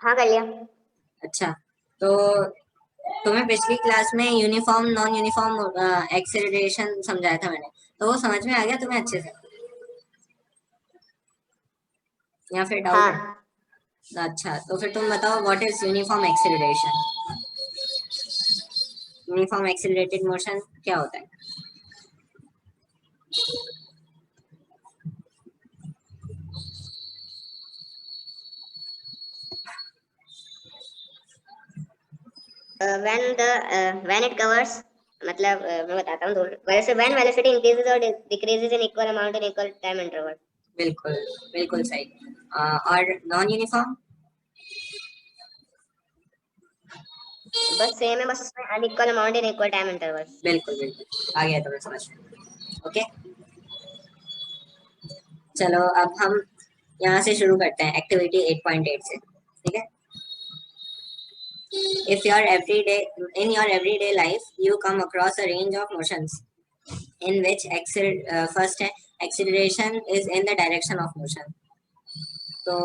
हाँ कर लिया। अच्छा, तो तुम्हें पिछली क्लास में यूनिफॉर्म नॉन यूनिफॉर्म एक्सेलरेशन समझाया था मैंने, तो वो समझ में आ गया तुम्हें अच्छे से या फिर डाउट है? हाँ। अच्छा, तो फिर तुम बताओ what is uniform acceleration. Uniform accelerated motion क्या होता है? व्हेन इट कवर्स, मतलब मैं बताता हूँ थोड़ा। वैसे व्हेन वेलोसिटी इंक्रीजेस और decreases in equal amount in equal time interval. बिल्कुल, बिल्कुल सही। और नॉन यूनिफॉर्म? बस सेम है, बस उसमें unequal amount in equal time interval. बिल्कुल बिल्कुल, आ गया तुम्हें समझ में। ओके, चलो अब हम यहाँ से शुरू करते हैं एक्टिविटी 8.8 से, ठीक है। If your everyday in your everyday life you come across a range of motions in which first है acceleration is in the direction of motion, तो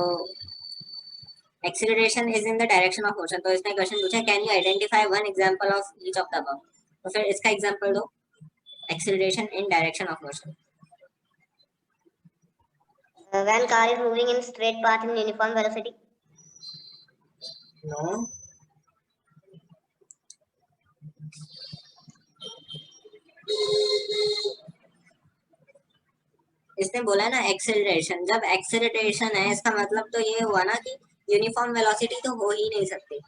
acceleration is in the direction of motion, तो इसमें question पूछा can you identify one example of each of the above, तो फिर इसका example दो acceleration in direction of motion। When car is moving in straight path in uniform velocity. No, इसने बोला ना एक्सेलरेशन, जब एक्सेलरेशन है इसका मतलब तो ये हुआ ना कि यूनिफॉर्म वेलोसिटी तो हो ही नहीं सकती।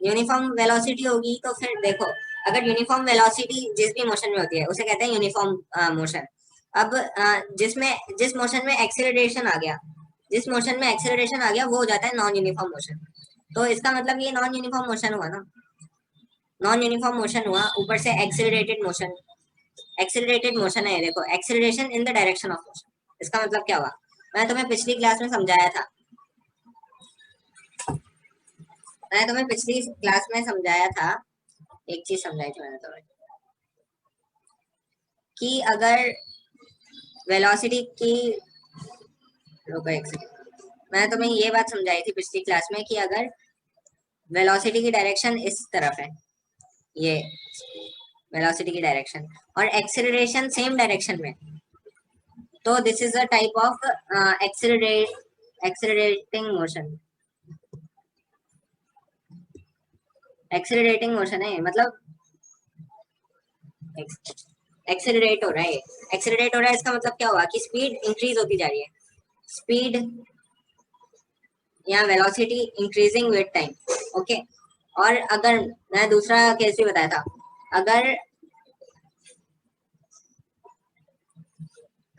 यूनिफॉर्म वेलोसिटी होगी तो फिर देखो, अगर यूनिफॉर्म वेलोसिटी जिस भी मोशन में होती है उसे कहते हैं यूनिफॉर्म मोशन। अब जिस मोशन में एक्सेलरेशन आ गया, जिस मोशन में एक्सेलरेशन आ गया वो हो जाता है नॉन यूनिफॉर्म मोशन। तो इसका मतलब ये नॉन यूनिफॉर्म मोशन हुआ ना, नॉन यूनिफॉर्म मोशन हुआ, ऊपर से एक्सेलरेटेड मोशन। एक्सेलरेटेड मोशन है, देखो acceleration in the direction of motion, इसका मतलब क्या हुआ? मैंने तुम्हें पिछली क्लास में समझाया था, मैंने तुम्हें पिछली क्लास में समझाया था, एक चीज समझाई थी मैंने तुम्हें कि अगर वेलोसिटी की, रुको एक सेकंड, मैंने तुम्हें ये बात समझाई थी पिछली क्लास में कि अगर वेलोसिटी की डायरेक्शन इस तरफ है, ये वेलोसिटी की डायरेक्शन, और एक्सेलरेशन सेम डायरेक्शन में, तो this is a type of accelerating motion. Accelerating motion है मतलब एक्सेलरेट हो रहा है, एक्सेलरेट हो रहा है, इसका मतलब क्या हुआ कि स्पीड इंक्रीज होती जा रही है, स्पीड या velocity increasing with time. Okay, और अगर मैं दूसरा केस भी बताया था, अगर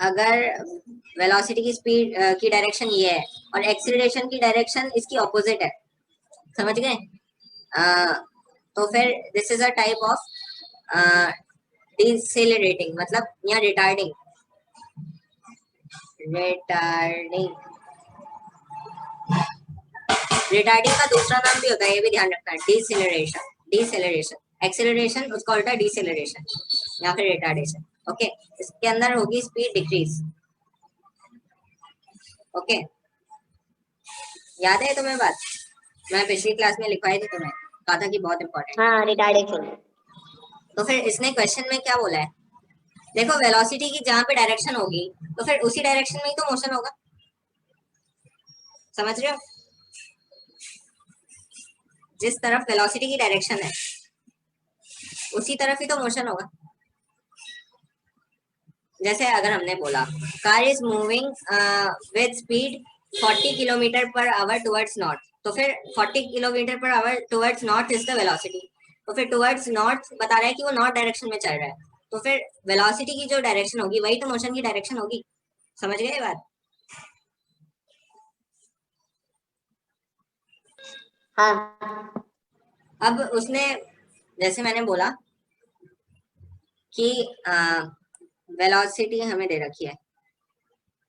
अगर वेलोसिटी की स्पीड की डायरेक्शन ये है और एक्सेलरेशन की डायरेक्शन इसकी ऑपोजिट है, समझ गए? तो फिर this is a type of decelerating, मतलब या रिटार्डिंग, रिटार्डिंग, रिटार्डिंग का दूसरा नाम भी होता है, ये भी ध्यान रखना, डिसेलरेशन। डिसेलरेशन एक्सेलरेशन, उसका उल्टा डिसेलरेशन या फिर रिटार्डेशन। ओके, इसके अंदर होगी स्पीड डिक्रीज। ओके, याद है तुम्हें बात? मैं पिछली क्लास में लिखवाई थी, तुम्हें कहा था कि बहुत इंपॉर्टेंट। हाँ रिटार्डेशन। तो फिर इसने क्वेश्चन में क्या बोला है, देखो वेलोसिटी की जहां पे डायरेक्शन होगी तो फिर उसी डायरेक्शन में ही तो मोशन होगा, समझ रहे हो? जिस तरफ वेलोसिटी की डायरेक्शन है उसी तरफ ही तो मोशन होगा। जैसे अगर हमने बोला car is moving with speed 40 kilometre per our towards north, तो फिर 40 kilometre per our towards north is the velocity, तो फिर टुवर्ड्स नॉर्थ बता रहा है कि वो नॉर्थ डायरेक्शन में चल रहा है, तो फिर वेलोसिटी की जो डायरेक्शन होगी वही तो मोशन की डायरेक्शन होगी। समझ गए ये बात? हाँ। अब उसने, जैसे मैंने बोला कि वेलोसिटी हमें दे रखी है,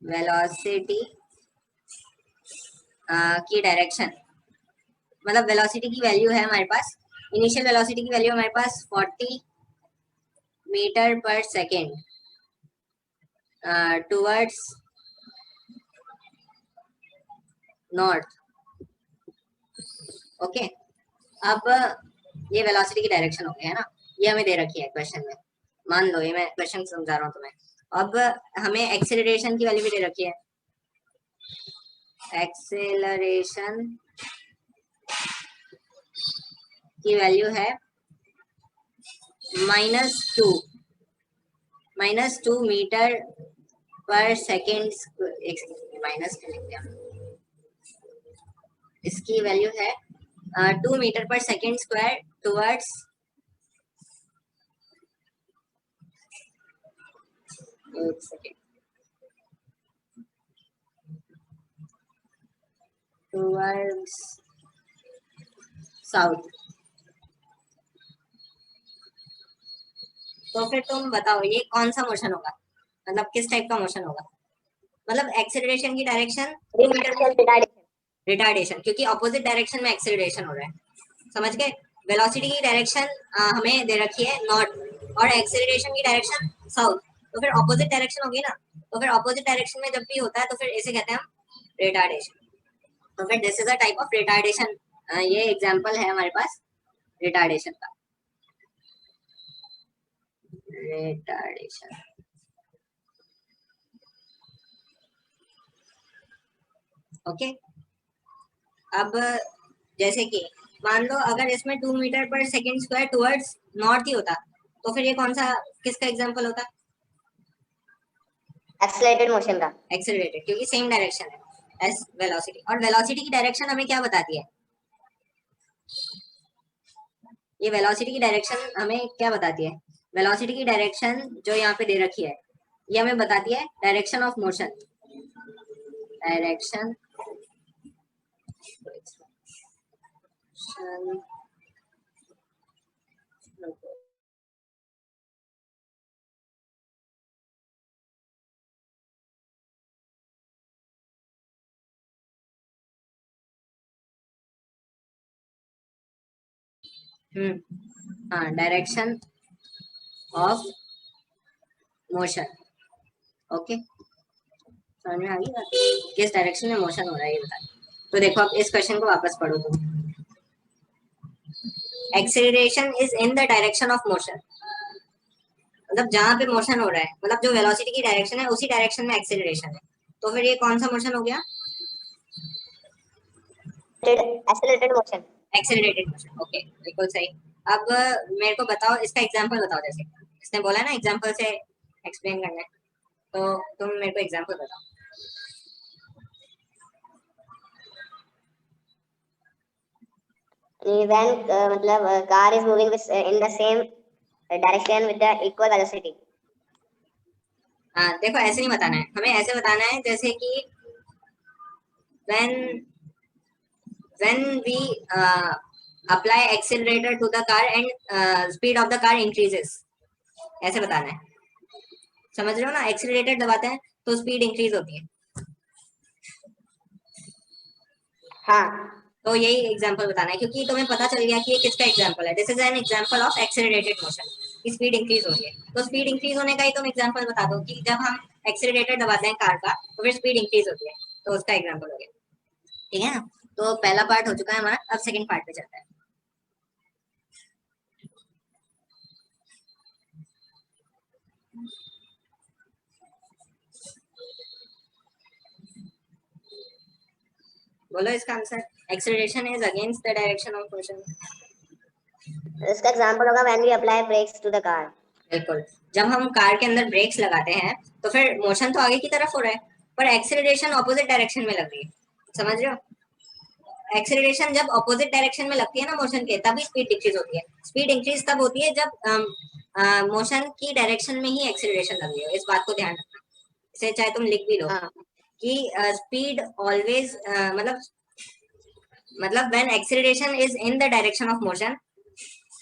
वेलोसिटी की डायरेक्शन, मतलब वेलोसिटी की वैल्यू है हमारे पास, इनिशियल वेलोसिटी की वैल्यू हमारे पास 40 metre per second towards north, okay, अब ये वेलोसिटी की डायरेक्शन हो गई है ना, ये हमें दे रखी है क्वेश्चन में, मान लो ये मैं क्वेश्चन समझा रहा हूँ तुम्हें। अब हमें एक्सेलरेशन की वैल्यू भी दे रखी है, एक्सेलरेशन की वैल्यू है -2 मीटर पर सेकेंड, माइनस क्यों लिख दिया, इसकी वैल्यू है 2 metre per second square towards, एक सेकेंड, टुवर्ड्स साउथ। तो फिर तुम बताओ ये कौन सा मोशन होगा, मतलब किस टाइप का मोशन होगा, मतलब एक्सेलरेशन की डायरेक्शन 2 मीटर रिटार्डेशन। रिटार्डेशन, क्योंकि ऑपोजिट डायरेक्शन में एक्सेलरेशन हो रहा है, समझ गए। वेलोसिटी की डायरेक्शन हमें दे रखी है नॉर्थ, और एक्सेलरेशन की डायरेक्शन साउथ, तो फिर ऑपोजिट डायरेक्शन होगी ना, तो फिर ऑपोजिट डायरेक्शन में जब भी होता है तो फिर इसे कहते हैं हम रिटार्डेशन। तो फिर this is a type of retardation, ये एग्जांपल है हमारे पास रिटार्डेशन का, रिटार्डेशन। ओके, अब जैसे कि मान लो अगर इसमें 2 metre per second square towards north ही होता, तो फिर ये कौन सा, किसका एग्जांपल होता, एक्सेलरेटेड मोशन का। एक्सेलरेटेड, क्योंकि सेम डायरेक्शन है एस वेलोसिटी, और वेलोसिटी की डायरेक्शन हमें क्या बताती है, ये वेलोसिटी की डायरेक्शन हमें क्या बताती है, वेलोसिटी की डायरेक्शन जो यहाँ पे दे रखी है ये हमें बताती है डायरेक्शन ऑफ मोशन, डायरेक्शन हाँ, डायरेक्शन ऑफ मोशन। ओके, समझ में आ गई बात, किस डायरेक्शन में मोशन हो रहा है ये बताइए। तो देखो अब इस क्वेश्चन को वापस पढ़ो तुम, acceleration is in the direction of motion, मतलब जहां पे मोशन हो रहा है, मतलब जो वेलोसिटी की डायरेक्शन है उसी डायरेक्शन में एक्सेलरेशन है, तो फिर ये कौन सा मोशन हो गया, accelerated motion. Accelerated motion. Okay, बिल्कुल सही। अब मेरे को बताओ, इसका एग्जांपल बताओ, जैसे इसने बोला ना एग्जांपल से एक्सप्लेन करना है, तो तुम मेरे को एग्जांपल बताओ। when मतलब car is moving with, in the same direction with the equal velocity. हाँ देखो, ऐसे नहीं बताना है हमें, ऐसे बताना है जैसे कि when we apply accelerator to the car and speed of the car increases, ऐसे बताना है, समझ रहे हो ना, एक्सीलरेटर दबाते हैं तो स्पीड इंक्रीज होती है, हाँ, तो यही एग्जांपल बताना है, क्योंकि तुम्हें पता चल गया कि ये किसका एग्जांपल है, this is an example of accelerated motion, की स्पीड इंक्रीज हो रही है, तो स्पीड इंक्रीज होने का ही तुम एग्जांपल बता दो कि जब हम एक्सेलरेटर दबाते हैं कार का तो फिर स्पीड इंक्रीज होती है, तो उसका एग्जांपल हो गया, ठीक है ना। तो पहला पार्ट हो चुका है हमारा, अब सेकंड पार्ट पे चलते हैं। बोलो इसका answer, acceleration is against the direction of motion. इसका एग्जांपल होगा when we apply brakes to the car. बिल्कुल, जब हम कार के अंदर ब्रेक्स लगाते हैं तो फिर मोशन तो आगे की तरफ हो रहा है, पर एक्सेलरेशन ऑपोजिट डायरेक्शन में लग रही है, समझ रहे हो, एक्सेलरेशन जब ऑपोजिट डायरेक्शन में लगती है ना मोशन के, तभी स्पीड डिक्रीज होती है, स्पीड इंक्रीज तब होती है जब मोशन की डायरेक्शन में ही एक्सेलरेशन लग रही है, इस बात को ध्यान रखना, इसे चाहे तुम लिख भी लो हाँ, कि स्पीड ऑलवेज, मतलब when acceleration is in the direction of motion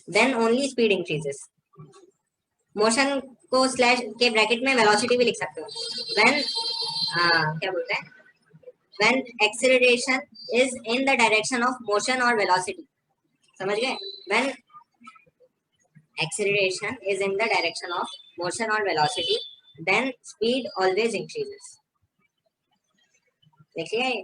then only speed increases, motion को स्लैश के ब्रैकेट में वेलोसिटी भी लिख सकते हो, व्हेन क्या बोलते हैं, when acceleration is in the direction of motion or velocity, समझ गए, when acceleration is in the direction of motion or velocity then speed always increases, देखिए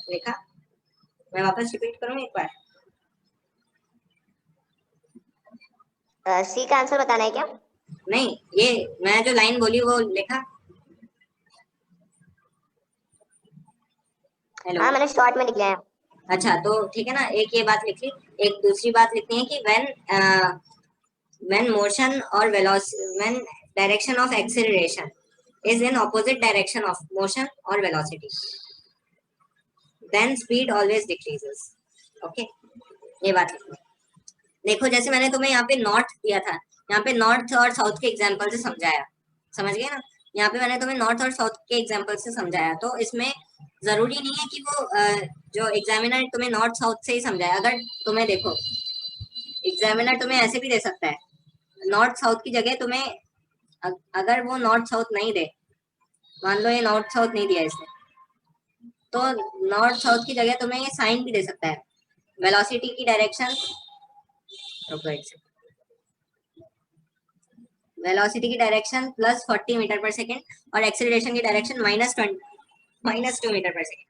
लिखा? मैं वापस रिपीट करूँ एक बार? सी का आंसर बताना है क्या? नहीं, ये मैं जो लाइन बोली वो लिखा? हेलो? हाँ मैंने शॉर्ट में लिखा है। अच्छा, तो ठीक है ना, एक ये बात लिख ली। एक दूसरी बात लिखनी है कि when motion or velocity, when direction of acceleration is in opposite direction of motion or velocity, then speed always decreases. Okay, ये बात लिखनी। देखो जैसे मैंने तुम्हें यहाँ पे नॉर्थ दिया था, यहाँ पे नॉर्थ और साउथ के एग्जांपल से समझाया, समझ गए ना? यहाँ पे मैंने तुम्हें नॉर्थ और साउथ के एग्जांपल से समझाया, तो इसमें जरूरी नहीं है कि वो जो एग्जामिनर तुम्हें नॉर्थ साउथ से ही समझाए। अगर तुम्हें देखो, एग्जामिनर तुम्हें ऐसे भी दे सकता है, नॉर्थ साउथ की जगह तुम्हें, अगर वो नॉर्थ साउथ नहीं दे, मान लो ये नॉर्थ साउथ नहीं दिया इसने, तो नॉर्थ साउथ की जगह तुम्हें ये साइन भी दे सकता है, वेलोसिटी की डायरेक्शन, रुको एक सेकंड, वेलोसिटी की direction plus 40 metre per second और एक्सेलरेशन की डायरेक्शन -2 मीटर पर सेकेंड।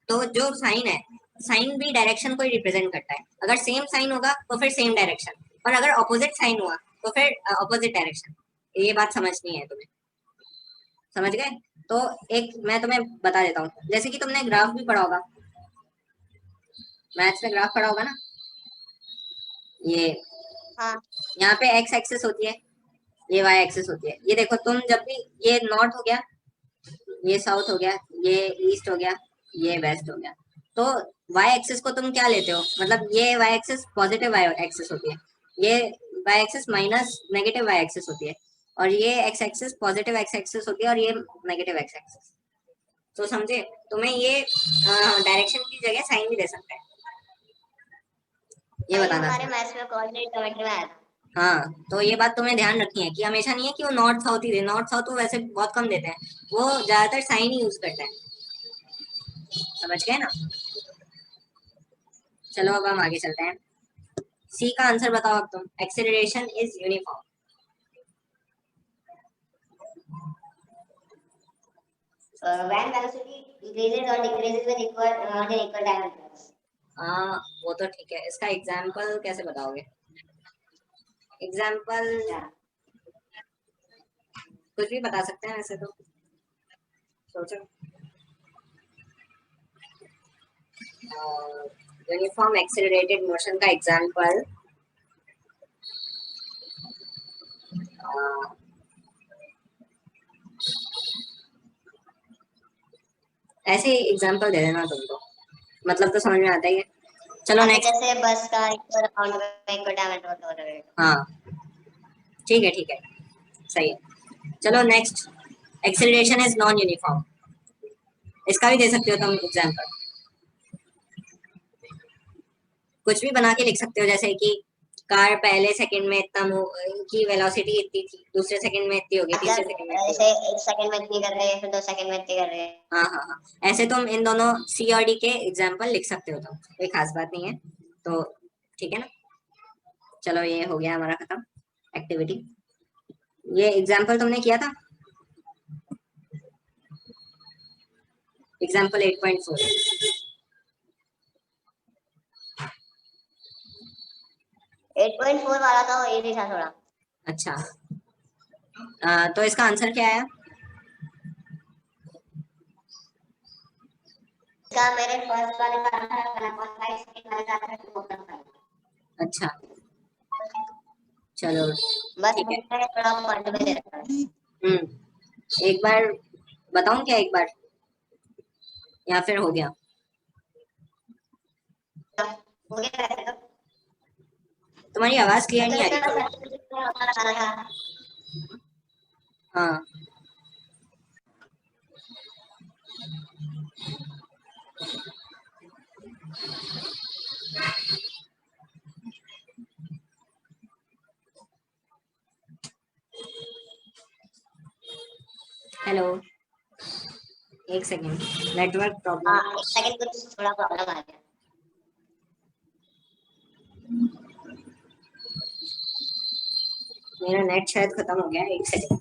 तो जो साइन है, साइन भी डायरेक्शन को ही रिप्रेजेंट करता है। अगर सेम साइन होगा तो फिर सेम डायरेक्शन, और अगर ऑपोजिट साइन हुआ तो फिर ऑपोजिट डायरेक्शन। ये बात समझनी है तुम्हें, समझ गए? तो एक मैं तुम्हें बता देता हूँ, जैसे कि तुमने ग्राफ भी पढ़ा होगा, मैथ्स में ग्राफ पढ़ा होगा ना, ये हाँ यहाँ पे एक्स एक्सिस होती है, ये वाई एक्सिस होती है। ये देखो तुम जब भी, ये नॉर्थ हो गया, ये साउथ हो गया, ये ईस्ट हो गया, ये वेस्ट हो गया, तो वाई एक्सिस को तुम क्या लेते हो? मतलब ये Y axis positive Y axis होती है, ये Y axis minus negative Y axis होती है, और ये X axis positive X axis होती है, और ये नेगेटिव एक्स एक्सिस। तो समझे? तुम्हें ये डायरेक्शन की जगह साइन भी दे सकता है, ये ये बताना हमारे था। मैथ्स में कोऑर्डिनेट ज्योमेट्री में आया था। हाँ, तो ये बात तुम्हें ध्यान रखनी है कि हमेशा नहीं है कि वो नॉर्थ साउथ ही दे, नॉर्थ साउथ वो वैसे बहुत कम देते हैं, वो ज्यादातर साइन ही यूज करते हैं, समझ गए ना? चलो अब हम आगे चलते हैं। सी का आंसर बताओ अब तुम, acceleration is uniform. when velocity increases or decreases with equal not in equal time intervals। हाँ, वो तो ठीक है, इसका एग्जाम्पल कैसे बताओगे? एग्जाम्पल अच्छा कुछ भी बता सकते हैं वैसे तो, सोचो। यूनिफॉर्म एक्सेलरेटेड मोशन का एग्जाम्पल, ऐसे एग्जाम्पल दे देना तुमको, मतलब तो समझ में आता ही है। चलो अभी नेक्स्ट। जैसे बस का इक्वल अमाउंट में इक्वल टाइम इंटरवल हो रहा है। हाँ ठीक है, ठीक है, सही है। चलो next, acceleration is non uniform, इसका भी दे सकते हो तुम एग्जाम्पल, कुछ भी बना के लिख सकते हो, जैसे कि कार पहले सेकंड में इतना की वेलोसिटी इतनी थी, दूसरे सेकंड में इतनी होगी, तीसरे मतलब सेकंड में इतनी जैसे होगी। एक सेकंड में इतनी कर रहे हैं फिर 2 सेकंड में इतनी कर रहे हैं। हाँ हाँ हाँ, ऐसे तुम इन दोनों सी और डी के एग्जाम्पल लिख सकते हो, तुम कोई खास बात नहीं है, तो ठीक है ना? चलो ये हो गया हमारा खत्म एक्टिविटी। ये एग्जाम्पल तुमने किया था, एग्जाम्पल 8.4। 8.4 वाला तो इजी था थोड़ा। अच्छा, तो इसका आंसर क्या आया? इसका मेरे फर्स्ट वाले का आंसर 1.5, सेकंड वाले का आंसर 2.5। अच्छा, चलो बस ठीक है। मैंने थोड़ा पॉइंट में दे रखा है। एक बार बताऊं क्या, एक बार, या फिर हो गया? हो गया वैसे तो। तुम्हारी आवाज क्लियर तो नहीं आ रही इसका थोड़ी। बताना था। हाँ, हेलो, एक सेकेंड, नेटवर्क प्रॉब्लम। हाँ एक सेकंड कुछ थोड़ा प्रॉब्लम आ गया। मेरा नेट शायद खत्म हो गया है, एक सेकेंड।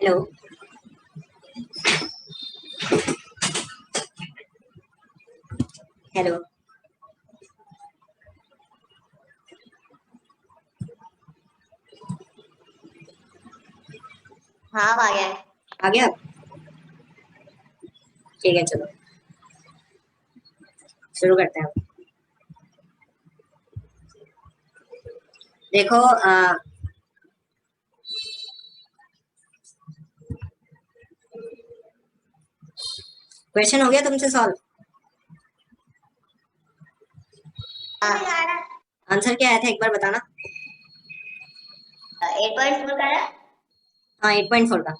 हेलो, हेलो, हाँ अब आ गया है। आ गया? ठीक है, चलो शुरू करते हैं। देखो, क्वेश्चन हो गया तुमसे सॉल्व? हाँ आंसर क्या आया था एक बार बताना। 8.4 का है। हाँ, 8.4 का।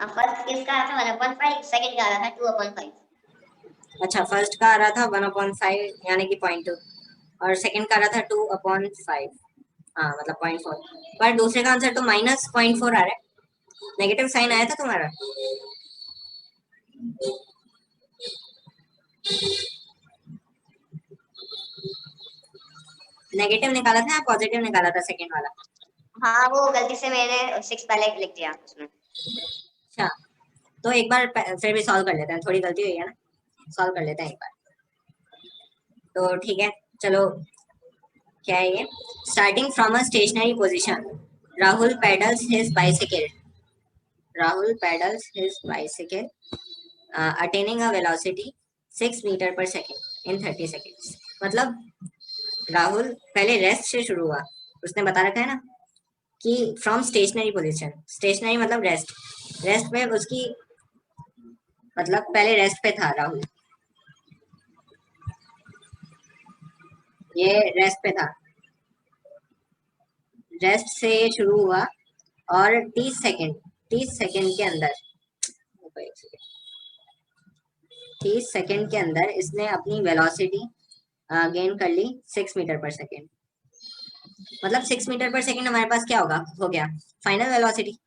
फर्स्ट किसका आया था 1/5, सेकंड का आया था 2/5। अच्छा, फर्स्ट का आ रहा था 1/5 यानी कि 0.2, और सेकंड का आ रहा था 2/5। हाँ मतलब 0.4। पर दूसरे का आंसर तो -0.4 आ रहा है, नेगेटिव साइन आया था तुम्हारा। नेगेटिव निकाला था या पॉजिटिव निकाला था सेकंड वाला? हाँ वो गलती से मैंने 6 पहले लिख दिया उसमें। अच्छा, तो एक बार फिर भी सॉल्व कर लेते हैं, थोड़ी गलती हुई है ना, सॉल्व कर लेते हैं एक बार। तो ठीक है, चलो। क्या है ये? Starting from a stationary position, Rahul pedals his bicycle, Rahul pedals his bicycle attaining a velocity 6 metre per second in 30 seconds. मतलब राहुल पहले रेस्ट से शुरू हुआ, उसने बता रखा है ना कि फ्रॉम स्टेशनरी पोजीशन, स्टेशनरी मतलब रेस्ट, रेस्ट में उसकी मतलब पहले रेस्ट पे था राहुल, ये रेस्ट पे था, रेस्ट से ये शुरू हुआ और 30 सेकेंड, 30 सेकेंड के अंदर, 30 सेकेंड के अंदर इसने अपनी वेलोसिटी गेन कर ली 6 मीटर पर सेकेंड। मतलब 6 मीटर पर सेकेंड हमारे पास क्या होगा, हो गया फाइनल वेलोसिटी,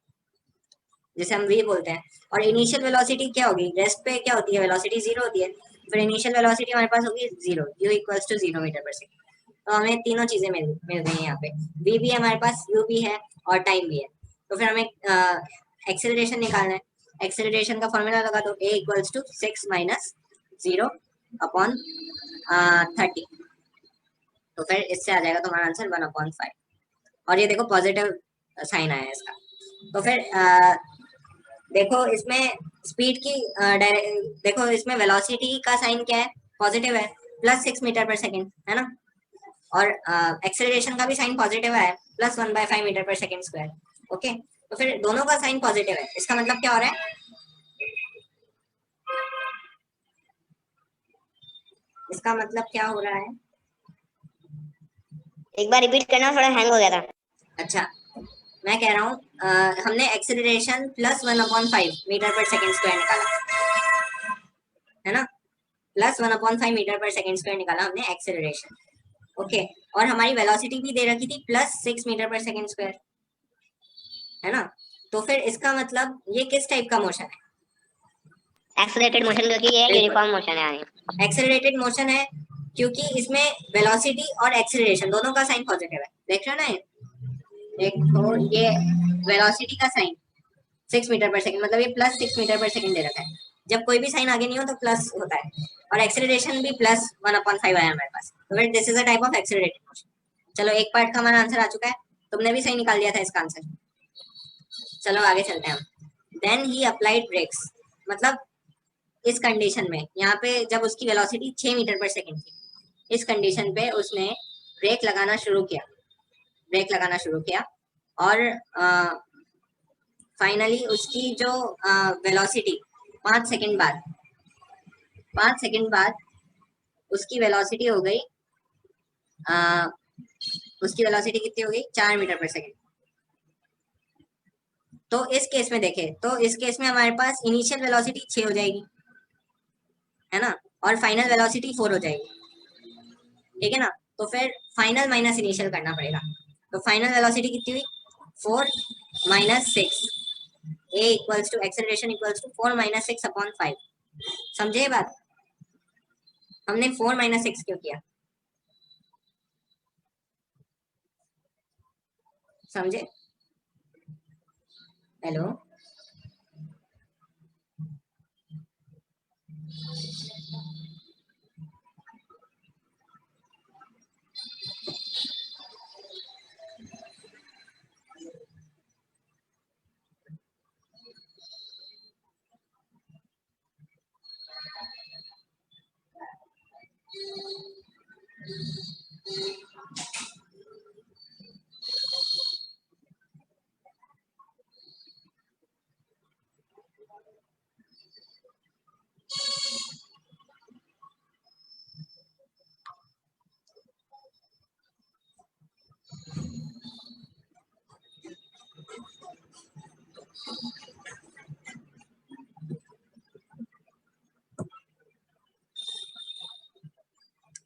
जिसे हम वी बोलते हैं। और इनिशियल वेलोसिटी क्या होगी, रेस्ट पे क्या होती है, वेलोसिटी जीरो होती है, फिर इनिशियल वेलोसिटी हमारे पास होगी जीरो, u equals to 0 metre per second. तो हमें तीनों चीजें मिल गई हैं यहाँ पे, वी भी है हमारे पास, यू भी है और टाइम भी है। तो फिर हमें एक्सेलरेशन निकालना है। एक्सेलरेशन का फॉर्मूला लगा दो, ए इक्वल्स टू 6 माइनस 0/30। तो फिर इससे आ जाएगा तुम्हारा आंसर 1/5। और ये देखो पॉजिटिव साइन आया है इसका। तो फिर देखो इसमें स्पीड की देखो इसमें वेलोसिटी का साइन क्या है, पॉजिटिव है, +6 मीटर पर सेकेंड है ना। और एक्सेलरेशन का भी साइन पॉजिटिव है, +1/5 metre per second square. Okay, तो फिर दोनों का साइन पॉजिटिव है, इसका मतलब क्या हो रहा है, इसका मतलब क्या हो रहा है? एक बार रिपीट करना, थोड़ा हैंग हो गया था। अच्छा, मैं कह रहा हूँ हमने acceleration +1/5 metre per second square निकाला है ना, +1/5 मीटर पर सेकेंड स्क्वायर निकाला हमने एक्सेलरेशन। ओके, और हमारी वेलोसिटी भी दे रखी थी +6 मीटर पर सेकेंड स्क्वायर है ना। तो फिर इसका मतलब ये किस टाइप का मोशन है? एक्सेलरेटेड मोशन, क्योंकि ये बिल्कुल यूनिफॉर्म मोशन है आगे। एक्सेलरेटेड मोशन है, क्योंकि इसमें वेलोसिटी और एक्सेलरेशन दोनों का साइन पॉजिटिव है। देख रहे हो ना ये? देखो ये वेलोसिटी का साइन 6 मीटर पर सेकंड, मतलब ये +6 मीटर पर सेकंड दे रखा है। जब कोई भी साइन आगे नहीं हो तो प्लस होता है, और एक्सेलरेशन भी +1/5 आया हमारे पास, तो फिर this is a type of accelerated motion. चलो एक पार्ट का हमारा आंसर आ चुका है, तुमने भी सही निकाल दिया था इसका आंसर। चलो आगे चलते हैं हम। देन ही अप्लाइड ब्रेक्स, मतलब इस कंडीशन में, यहाँ पे जब उसकी वेलोसिटी 6 मीटर पर सेकंड थी, इस कंडीशन पे उसने ब्रेक लगाना शुरू किया, ब्रेक लगाना शुरू किया, और फाइनली उसकी जो वेलोसिटी 5 सेकंड बाद, 5 सेकंड बाद उसकी वेलोसिटी हो गई, आ, उसकी वेलोसिटी कितनी हो गई, 4 मीटर पर सेकंड। तो इस केस में देखें तो इस केस में हमारे पास इनिशियल वेलोसिटी 6 हो जाएगी है ना, और फाइनल वेलोसिटी 4 हो जाएगी, ठीक है ना। तो फिर फाइनल माइनस इनिशियल करना पड़ेगा। तो फाइनल वेलोसिटी कितनी हुई, 4 - 6, a equals to acceleration equals to 4 - 6/5। समझे ये बात, हमने 4 - 6 क्यों किया, समझे? हेलो।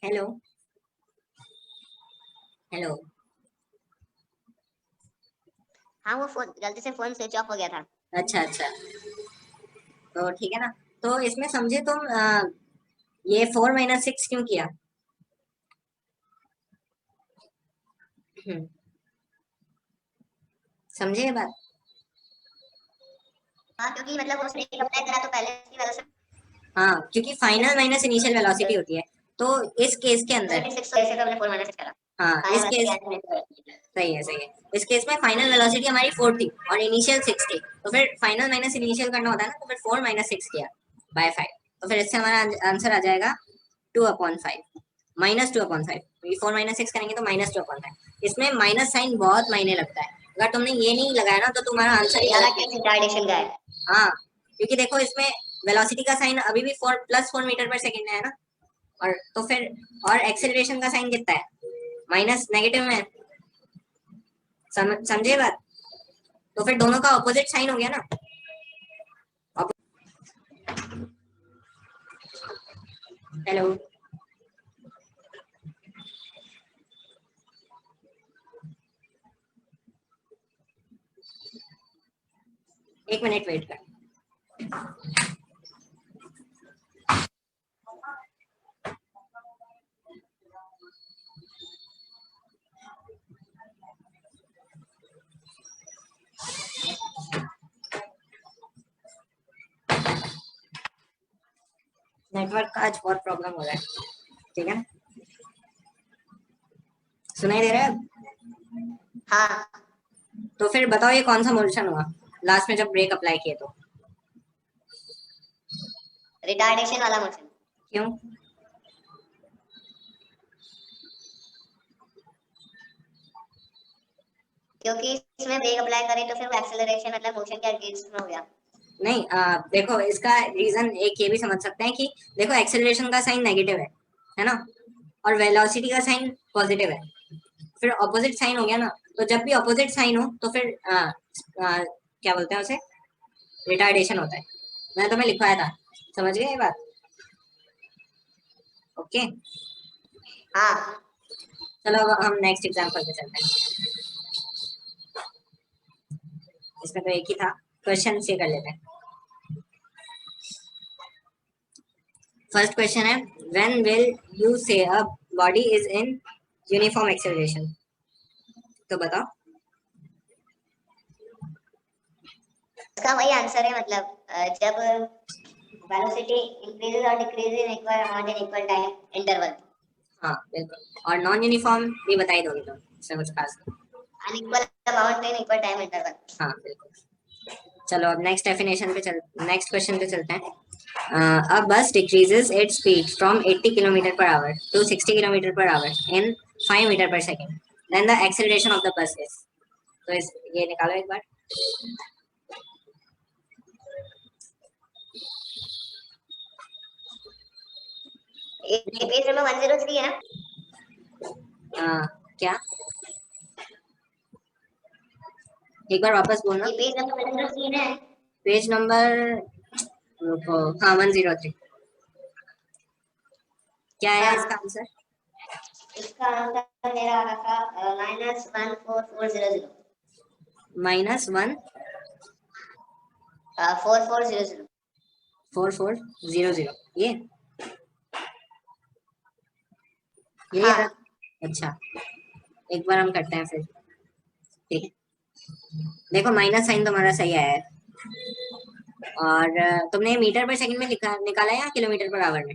Hello hello. हाँ वो फोन गलती से फोन स्विच ऑफ हो गया था। अच्छा अच्छा, तो ठीक है ना। तो इसमें समझे तुम ये 4 - 6 क्यों किया? हम्म, समझे ये बात? हाँ क्योंकि मतलब उसने एक अप्लाई करा तो पहले इसकी वजह से हाँ, क्योंकि फाइनल माइनस इनिशियल वेलोसिटी होती है। तो इस केस के अंदर, 6 तो ऐसे तो हमने 4 माइनस करा। हाँ फाइनल इस केस, वेलोसिटी नहीं। सही है सही है। इस केस में फाइनल वेलोसिटी हमारी 4 थी और इनिशियल 6 थी, तो फिर फाइनल माइनस इनिशियल करना होता है ना, तो फिर 4 - 6 किया बाय 5। तो फिर इससे हमारा आंसर आ जाएगा 2/5, -2/5। 4 - 6 करेंगे तो -2/5। इसमें माइनस साइन बहुत मायने लगता है। अगर तुमने ये नहीं लगाया ना तो तुम्हारा आंसर ही ज्यादा गलत केस है। रिटार्डेशन का है। हाँ, क्योंकि देखो इसमें वेलोसिटी का साइन अभी भी 4 +4 मीटर पर सेकेंड है ना, और तो फिर और एक्सेलरेशन का साइन कितना है? माइनस नेगेटिव में है। समझे बात? तो फिर दोनों का ऑपोजिट साइन हो गया ना। हेलो, 1 मिनट वेट कर। नेटवर्क का आज बहुत प्रॉब्लम हो रहा है, ठीक है ना? सुनाई दे रहा है अब? हाँ तो फिर बताओ ये कौन सा मोशन हुआ लास्ट में जब ब्रेक अप्लाई किए तो? रिटार्डेशन वाला मोशन। क्यों? क्योंकि इसमें ब्रेक अप्लाई करें तो फिर वो एक्सेलरेशन मतलब मोशन के अगेंस्ट में हो गया। नहीं, देखो इसका रीजन एक ये भी समझ सकते हैं कि देखो एक्सेलरेशन का साइन नेगेटिव है ना, और वेलोसिटी का साइन पॉजिटिव है। फिर ऑपोजिट साइन हो गया ना, तो जब भी ऑपोजिट साइन हो तो फिर क्या बोलते हैं उसे, रिटार्डेशन होता है। मैंने तुम्हें लिखवाया था, समझ गए ये बात? ओके, हाँ चलो अब हम नेक्स्ट एग्जांपल पे चलते हैं। इसमें तो एक ही था, क्वेश्चन से कर लेते हैं। फर्स्ट क्वेश्चन है, व्हेन विल यू से a body is in uniform acceleration? तो बताओ। इसका वही आंसर है मतलब जब वेलोसिटी इंक्रीजेस और decreases in equal amount in equal time interval. हाँ बिल्कुल, और नॉन यूनिफॉर्म भी बताई दोगे तुम, इससे कुछ खास नहीं। Unequal amount in equal time interval. हाँ बिल्कुल। चलो अब नेक्स्ट क्वेश्चन पे चलते हैं। a bus decreases its speed from 80 kilometer per hour to 60 kilometer per hour in 5 meter per second. Then the acceleration of the bus is, तो ये निकालो एक बार। ये पेज नंबर 103 है ना? क्या, एक बार वापस बोलना। ये पेज नंबर 103 है। पेज नंबर, हाँ 103। क्या है इसका हाँ आंसर? इसका आंसर मेरा आ रहा था -14400। -1 4400। 4400, ये यही आ हाँ रहा। अच्छा, एक बार हम करते हैं फिर, ठीक है। देखो माइनस साइन तुम्हारा सही आया है, और तुमने मीटर पर सेकंड में लिखा निकाला है या किलोमीटर पर आवर में?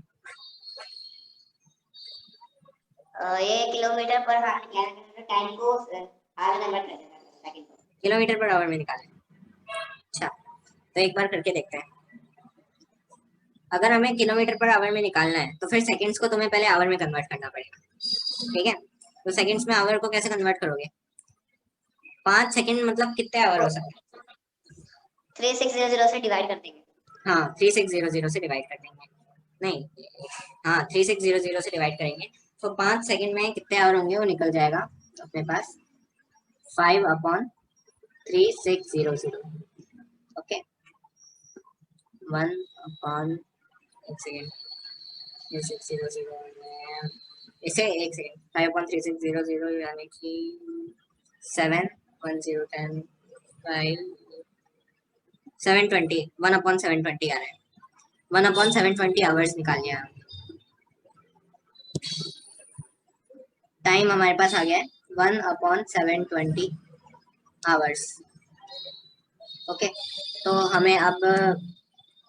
ये किलोमीटर पर टाइम को आवर में कन्वर्ट कर देगा, सेकंड को किलोमीटर पर आवर में निकालें। अच्छा, तो एक बार करके देखते हैं। अगर हमें किलोमीटर पर आवर में निकालना है तो फिर सेकंड्स को तुम्हें पहले आवर में कन्वर्ट करना पड़ेगा, ठीक है। तो सेकंड्स में आवर को कैसे कन्वर्ट करोगे? 5 सेकंड मतलब कितने आवर हो सकते हैं? 3600 से डिवाइड कर देंगे। हाँ, 3600 से डिवाइड कर देंगे। नहीं, हाँ 3600 से डिवाइड करेंगे तो 5 सेकंड में कितने आवर होंगे वो निकल जाएगा अपने पास 5/3600। ओके, 1/, एक सेकेंड, 3600 में इसे एक सेकेंड 5/3600 यानी कि 7 10 5 720 1/720 आ रहा है। 1/720 आवर्स निकाल लिया। टाइम हमारे पास आ गया है 1/720 आवर्स। ओके, तो हमें अब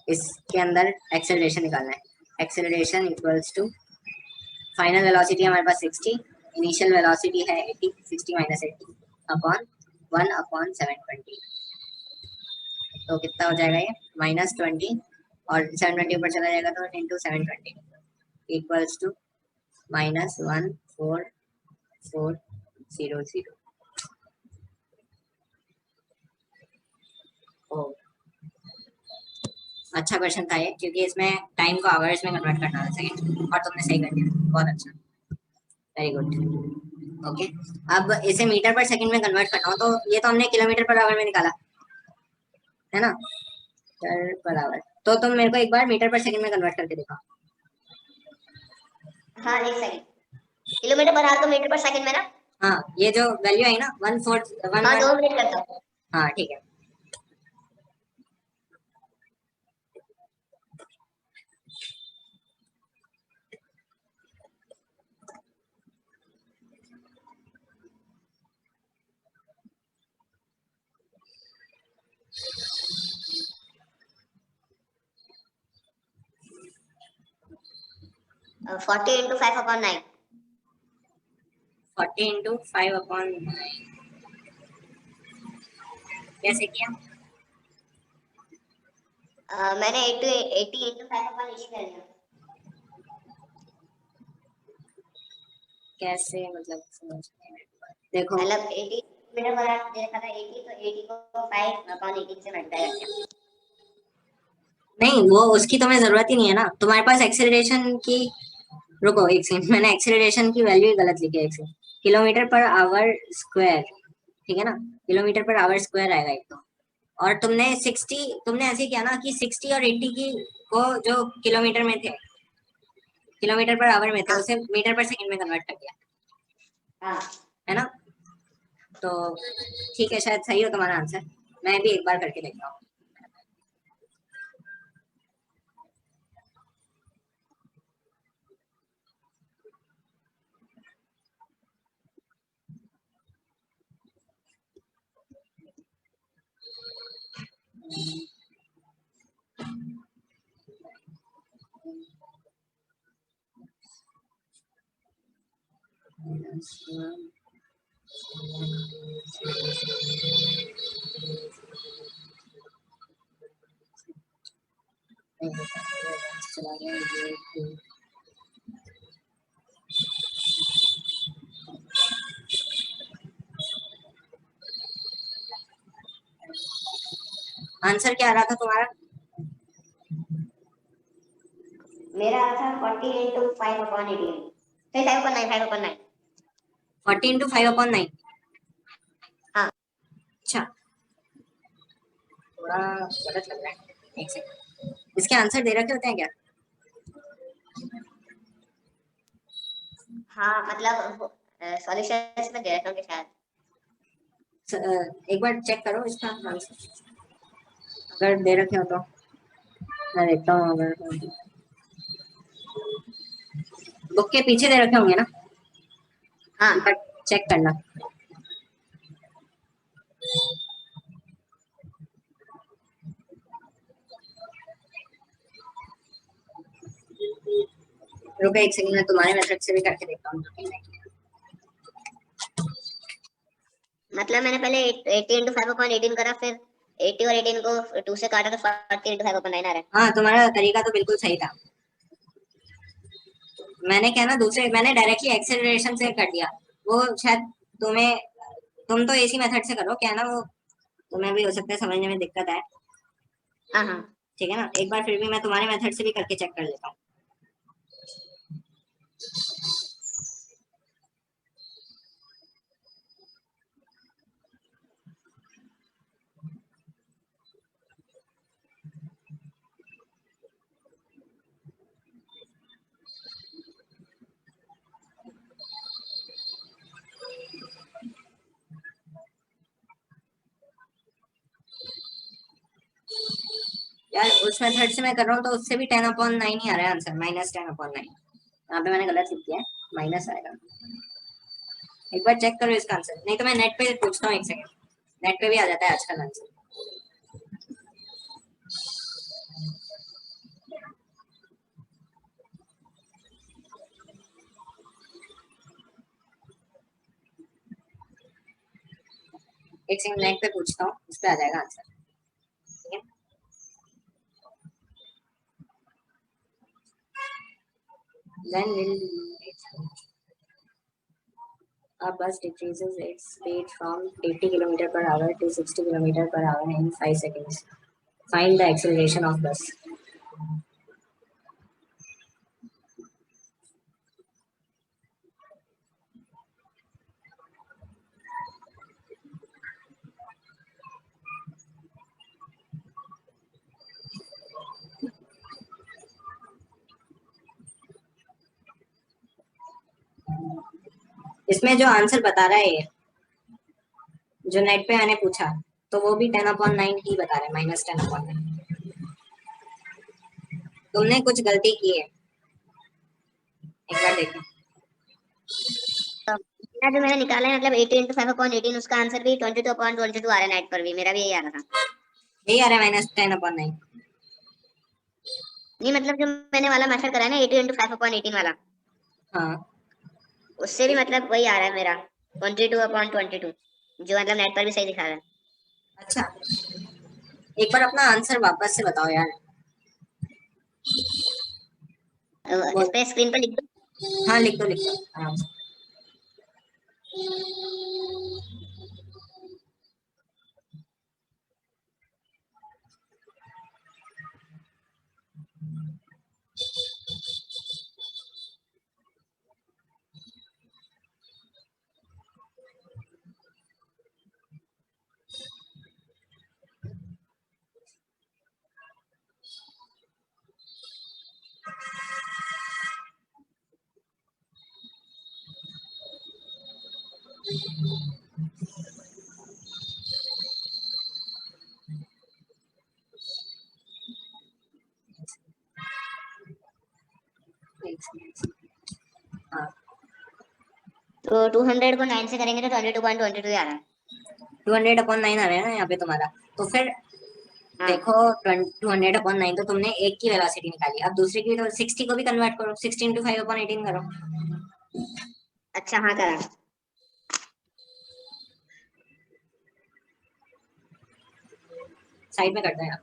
इसके अंदर एक्सेलरेशन निकालना है। Acceleration equals to final velocity हमारे पास 60, इनिशियल वेलोसिटी है 80, 60 - 80 अपॉन 1/720। तो कितना हो जाएगा ये -20 और 720 ऊपर चला जाएगा तो इंटू 720 इक्वल्स टू -1400। ओ, अच्छा क्वेश्चन था ये, क्योंकि इसमें टाइम को आवर्स में कन्वर्ट करना था सेकंड, और तुमने सही कर दिया, बहुत अच्छा, वेरी गुड। ओके, अब इसे मीटर पर सेकंड में कन्वर्ट करना हो तो ये तो हमने किलोमीटर पर आवर में निकाला है ना, पर आवर। तो तुम मेरे को एक बार मीटर पर सेकंड में कन्वर्ट करके दिखाओ। हाँ, एक सेकंड, किलोमीटर पर आवर तो मीटर पर सेकंड में ना। हाँ, ये जो वैल्यू है ना 1 हाँ, 1 2 मिनट करता हूँ। हाँ ठीक है। अब 40 × 5/9। 40 × 5/9 कैसे किया? मैंने 80 × 5/80 कर दिया। कैसे मतलब समझ नहीं मेरे को। देखो, मतलब 80 मीटर पर आवर देखा था, 80 तो 80 को 5/18 से मल्टीप्लाई करके। नहीं वो उसकी तुम्हें जरूरत ही नहीं है ना, तुम्हारे पास एक्सेलरेशन की, रुको एक सेकंड, मैंने एक्सेलरेशन की वैल्यू ही गलत लिखी है। एक second, kilometre per our square, ठीक है ना, किलोमीटर पर आवर स्क्वायर आएगा एक तो। और तुमने ऐसे किया ना कि 60 और 80 की को जो किलोमीटर में थे, किलोमीटर पर आवर में थे, हाँ उसे मीटर पर सेकंड में कन्वर्ट कर दिया, हाँ। है ना। तो ठीक है, शायद सही हो तुम्हारा आंसर, मैं भी एक बार करके देखता हूँ। चला गया ये। आंसर क्या आ रहा था तुम्हारा? मेरा आंसर 40 × 5/18, 5/9, 5/9। 40 × 5/9। हाँ अच्छा, थोड़ा गलत लग रहा है, एक सेकंड, इसके आंसर दे रखे होते हैं क्या? हाँ, मतलब सॉल्यूशंस में दे रखा हूँ शायद। एक बार चेक करो इसका आंसर, अगर दे रखे हो तो मैं देखता हूँ। अगर बुक के पीछे दे रखे होंगे ना, हाँ बट चेक करना। रुको एक सेकंड, मैं तुम्हारे मेथड से भी करके देखता हूँ। मतलब मैंने पहले 80 इंटू 5/18 करा, फिर 80 और 18 को 2 से काटा तो 40 इंटू 5/9 आ रहा है। हाँ, तुम्हारा तरीका तो बिल्कुल सही था। मैंने क्या ना, दूसरे मैंने डायरेक्टली एक्सेलरेशन से कर दिया। वो शायद तुम्हें, तुम तो इसी मेथड से करो, क्या है ना, वो तुम्हें भी हो सकता है समझने में दिक्कत आए। हाँ हाँ। ठीक है ना, एक बार फिर भी मैं तुम्हारे मेथड से भी करके चेक कर लेता हूँ। यार उस मेथड से मैं कर रहा हूँ तो उससे भी 10/9 ही आ रहा है आंसर, -10/9। यहाँ पे मैंने गलत लिख दिया है, माइनस आएगा। एक बार चेक करो इसका आंसर, नहीं तो मैं नेट पे पूछता हूँ, एक सेकंड। नेट पे भी आ जाता है आजकल आंसर। एक सेकंड, नेट पे पूछता हूँ, उस पे आ जाएगा आंसर। ठीक है। Then will a bus decreases its speed from 80 km per hour to 60 km per hour in 5 seconds. Find the acceleration of bus. इसमें जो आंसर बता रहा है ये, जो नेट पे मैंने पूछा, तो वो भी 10/9 ही बता रहा है, -10/9। तुमने कुछ गलती की है, एक बार देखो। मेरा जो मैंने निकाला है, मतलब 80 इंटू 5/18, उसका आंसर भी 22/22 आ रहा है नेट पर भी, मेरा भी यही आ रहा था। यही आ रहा है, -10/9। नहीं मतलब जो मैंने वाला मेथड करा है ना, 80 इंटू 5/18 वाला, हाँ। उससे भी मतलब वही आ रहा है मेरा, 22/22, जो मतलब नेट पर भी सही दिखा रहा है। अच्छा, एक बार अपना आंसर वापस से बताओ यार। इस बोल। पे स्क्रीन पर लिख दो। हाँ, लिख दो लिख दो आराम से। हाँ, तो 200 को 9 से करेंगे तो 22/22 आ रहा है। 200/9 आ रहा है ना यहाँ पे तुम्हारा। तो फिर हाँ। देखो, 200/9 तो तुमने एक की वेलोसिटी निकाली, अब दूसरे की तो 60 को भी कन्वर्ट करो, 60 इंटू 5/18 करो। अच्छा हाँ करा। साइड में कर दो यार।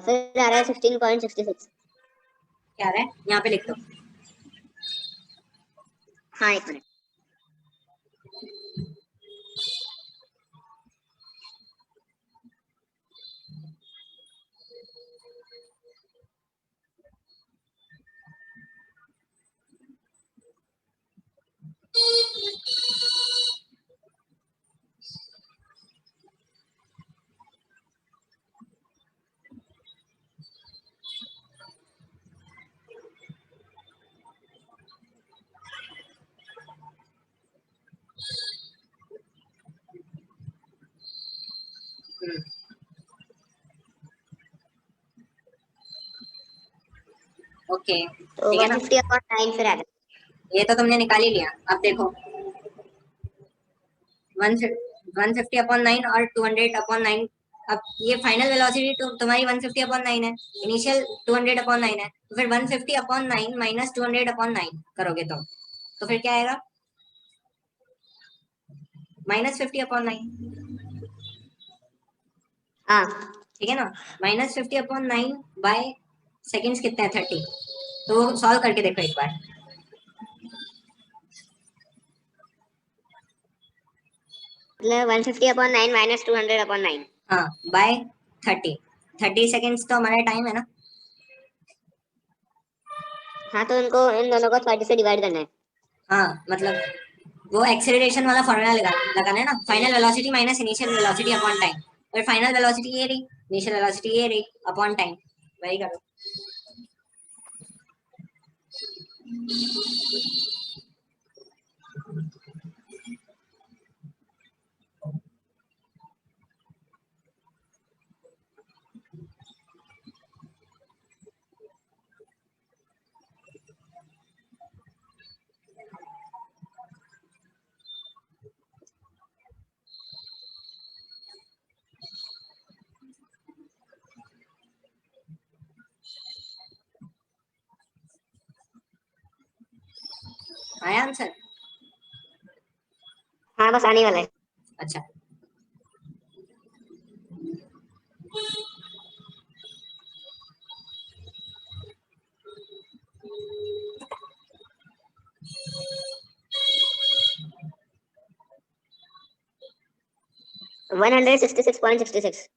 फिर आ रहा है 16.66। क्या आ रहा है यहाँ पे, लिख दो। हाँ एक मिनट। ओके तो ठीक है ना, 150/9 फिर आएगा। ये तो तुमने निकाल ही लिया। अब देखो 150/9 और 200/9। अब ये फाइनल वेलोसिटी तुम्हारी 150/9 है, इनिशियल 200/9 है, तो फिर 150/9 माइनस 200/9 करोगे तुम, तो फिर क्या आएगा, -50/9। हाँ ठीक है ना, -50/9 बाय सेकेंड्स कितने हैं 30, तो सॉल्व करके देखो एक बार। मतलब 150/9 माइनस 200/9। हाँ बाय 30, 30 सेकेंड्स तो हमारा टाइम है ना। हाँ तो इनको इन दोनों को 30 से डिवाइड करना है। हाँ मतलब वो एक्सेलरेशन वाला फॉर्मूला लगाना है ना, final velocity minus initial velocity upon time, और फाइनल वेलोसिटी ये रही, इनिशियल वेलोसिटी ये रही, अपॉन टाइम, वही करो। आया आंसर? हाँ बस आने वाला है। अच्छा 166.66।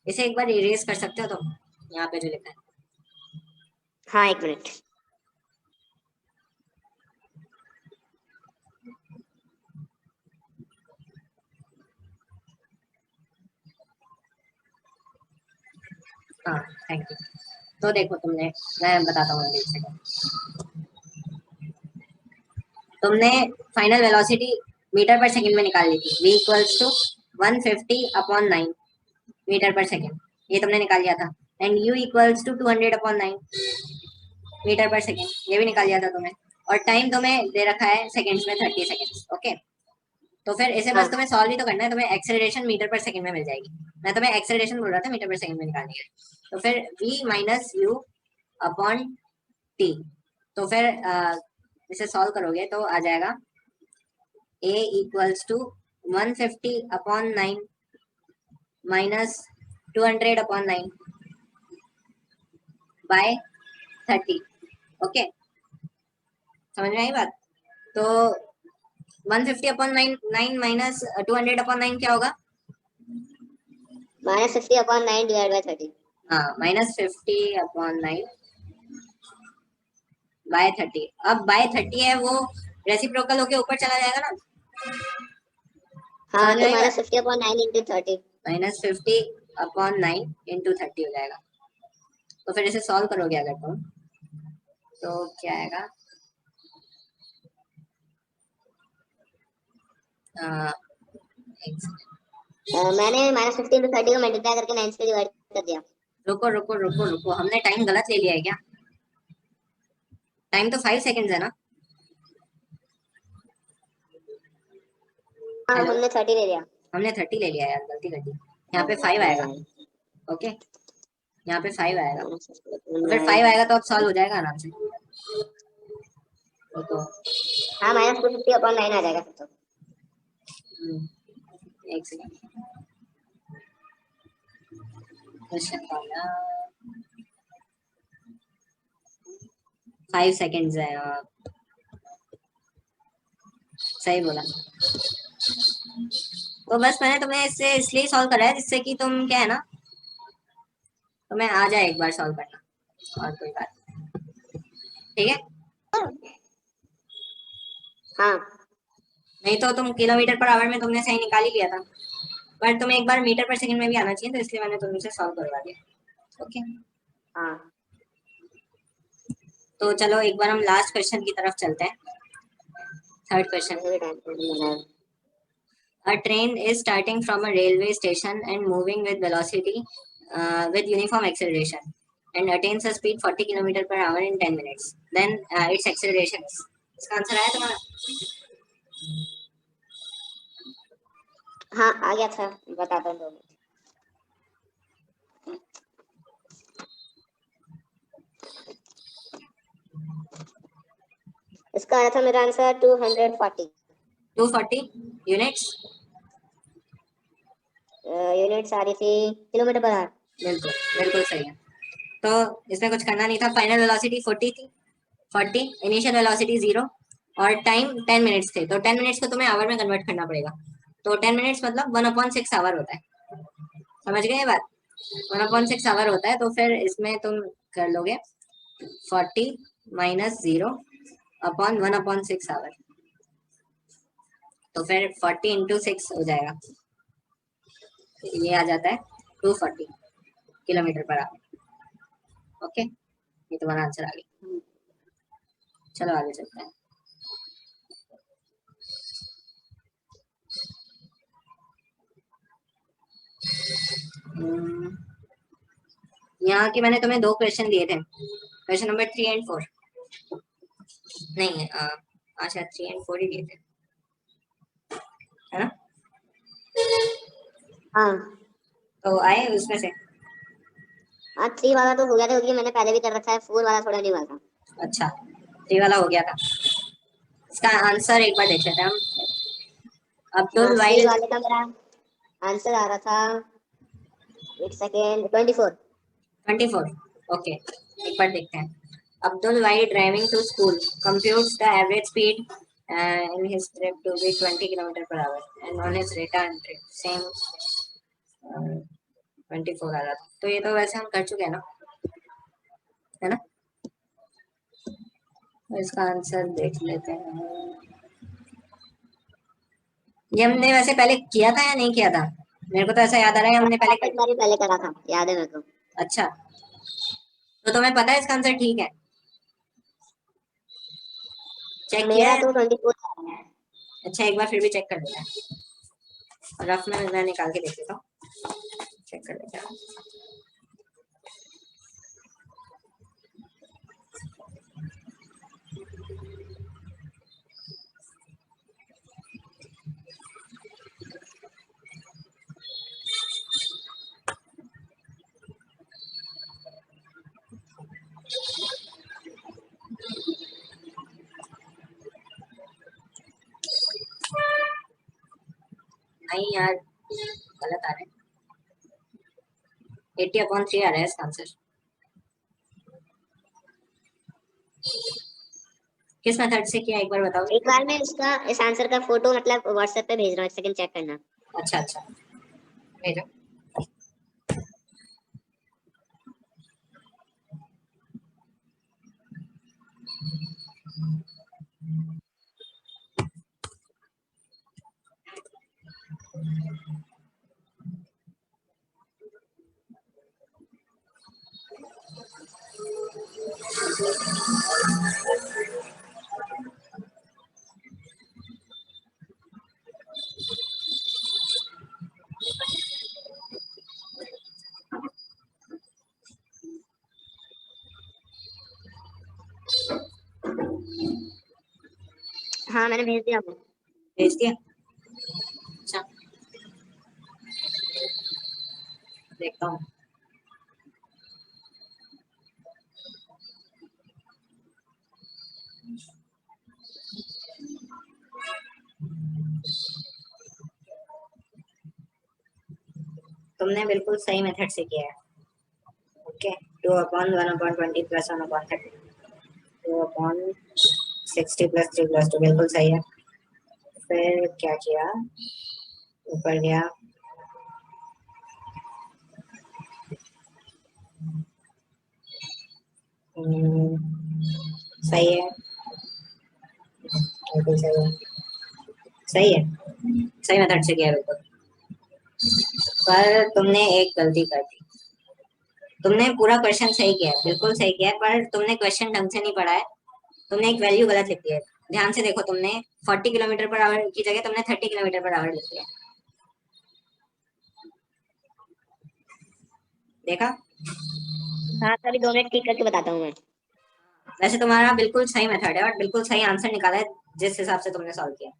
इसे एक बार इरेज कर सकते हो तुम, यहाँ पे जो लिखा है। हाँ एक मिनट। हाँ थैंक यू। तो देखो तुमने, मैं बताता हूँ एक सेकंड। तुमने final velocity metre per second में निकाल ली थी, v equals to 150/9 metre per second, ये तुमने निकाल लिया था। And u equals to 200/9 metre per second, ये भी निकाल लिया था तुमने। और टाइम तुम्हें दे रखा है सेकंड्स में 30 सेकंड्स। ओके, तो फिर इसे बस हाँ तुम्हें सॉल्व ही तो करना है, तुम्हें एक्सेलरेशन मीटर पर सेकंड में मिल जाएगी। मैं तुम्हें एक्सेलरेशन बोल रहा था, मीटर पर सेकंड में निकालनी है। तो फिर v minus u upon t, तो फिर इसे सॉल्व करोगे तो आ जाएगा a equals to 150/9 minus 200/9 by 30। Okay, समझ में आई बात? तो 150/9 माइनस 200/9 क्या होगा? -50/9 डिवाइड बाय 30। हाँ -50/9 बाय 30। अब बाय 30 है वो रेसिप्रोकल होके ऊपर चला जाएगा ना, हाँ समझ में तो आई बात? -50/9 इंटू 30। -50/9 इंटू 30 हो जाएगा। तो फिर इसे सॉल्व करोगे अगर तुम, तो क्या आएगा, एक second। मैंने -50 इंटू 30 को मल्टीप्लाई करके 9 से डिवाइड कर दिया। रुको रुको रुको रुको, हमने टाइम गलत ले लिया है क्या? टाइम तो 5 सेकंड्स है ना। हाँ हेलो, हमने 30 ले लिया। हमने 30 ले लिया यार, गलती कर दी। यहाँ पे 5 आएगा। ओके, यहाँ पे 5 आएगा, तो फिर 5 आएगा तो अब सॉल्व हो जाएगा आराम से। तो हाँ -250/9 आ जाएगा फिर तो। एक सेकंड, क्वेश्चन वाला 5 सेकंड्स है। सही बोला। तो बस मैंने तुम्हें इससे इसलिए सॉल्व करा है जिससे कि तुम क्या है ना, तुम्हें आ जाए एक बार सॉल्व करना, और कोई बात नहीं। ठीक है, हाँ नहीं तो तुम किलोमीटर पर आवर में तुमने सही निकाल ही लिया था, पर तुम्हें एक बार मीटर पर सेकंड में भी आना चाहिए, तो इसलिए मैंने तुमसे सॉल्व करवा दिया। ओके, हाँ तो चलो एक बार हम लास्ट क्वेश्चन की तरफ चलते हैं। Third question. वैसे भी टाइम बनाया। A train is starting from a railway station and moving with velocity with uniform acceleration and attains a speed 40 kilometre per hour in 10 minutes. Then its acceleration is. इसका answer आया तुम्हारा? हाँ आ गया था, बताता हूँ 2 मिनट। इसका आया था मेरा आंसर 240 यूनिट्स। यूनिट्स आ रही थी किलोमीटर पर आवर। बिल्कुल बिल्कुल सही है। तो इसमें कुछ करना नहीं था। फाइनल वेलोसिटी 40 थी, 40, इनिशियल वेलोसिटी 0 और टाइम 10 मिनट्स थे। तो 10 मिनट्स को तुम्हें आवर में कन्वर्ट करना पड़ेगा। तो 10 मिनट्स मतलब 1/6 आवर होता है। समझ गए ये बात? 1/6 आवर होता है। तो फिर इसमें तुम कर लोगे 40 - 0 अपॉन 1/6 आवर। तो फिर 40 × 6 हो जाएगा। ये आ जाता है 240 किलोमीटर पर आवर। ओके, ये तुम्हारा आंसर आ गया। चलो आगे चलते हैं। यहाँ की मैंने तुम्हें 2 क्वेश्चन दिए थे, क्वेश्चन नंबर 3 और 4। नहीं, अच्छा 3 और 4 ही दिए थे, है ना? हाँ तो आए उसमें से? हाँ 3 वाला तो हो गया था क्योंकि मैंने पहले भी कर रखा है। 4 वाला थोड़ा नहीं हुआ था। अच्छा, 3 वाला हो गया था। इसका आंसर एक बार देख लेते हैं हम। हाँ अब्दुल 3 वाहिद। वाले का मेरा आंसर आ रहा था, एक सेकेंड, 24। 24, ओके, एक बार देखते हैं। Abdul, while driving to school, computes the average speed in his trip to be 20 kilometer per hour, and on his return trip, same 24 आ रहा था। तो ये तो वैसे हम कर चुके हैं ना, है ना? तो इसका आंसर देख लेते हैं। ये हमने वैसे पहले किया था या नहीं किया था? मेरे को तो ऐसा याद आ रहा है हमने पहले एक बार पहले करा था, याद है मेरे को। अच्छा, तो तुम्हें पता है इसका आंसर ठीक है? चेक किया मेरा है? तो 24। अच्छा, एक बार फिर भी चेक कर लेते हैं। रफ में मैं निकाल के देख लेता हूँ, चेक कर लेते हैं। नहीं यार, गलत आ रहा है। 80/3 आ रहा है इसका आंसर। किस मेथड से किया एक बार बताओ। एक बार मैं इसका इस आंसर का फोटो मतलब व्हाट्सएप पे भेज रहा हूँ, एक सेकंड चेक करना। अच्छा अच्छा, भेजो। हाँ मैंने भेज दिया आपको। भेज दिया? अच्छा, देखता हूँ। तुमने बिल्कुल सही मेथड से किया है। ओके, 2/1/20 + 1/30, 2/60 + 3 + 2 बिल्कुल सही है। फिर क्या किया? ऊपर गया, सही है, बिल्कुल सही है, सही है, सही मेथड से किया है बिल्कुल। पर तुमने एक गलती कर दी। तुमने पूरा क्वेश्चन सही किया है, बिल्कुल सही किया है, पर तुमने क्वेश्चन ढंग से नहीं पढ़ा है। तुमने एक वैल्यू गलत लिख दी है। ध्यान से देखो, तुमने 40 किलोमीटर पर आवर की जगह तुमने 30 किलोमीटर पर आवर लिख दिया। देखा? हाँ तो अभी 2 मिनट ठीक करके बताता हूँ मैं। वैसे तुम्हारा बिल्कुल सही मेथड है और बिल्कुल सही आंसर निकाला है जिस हिसाब से तुमने सॉल्व किया।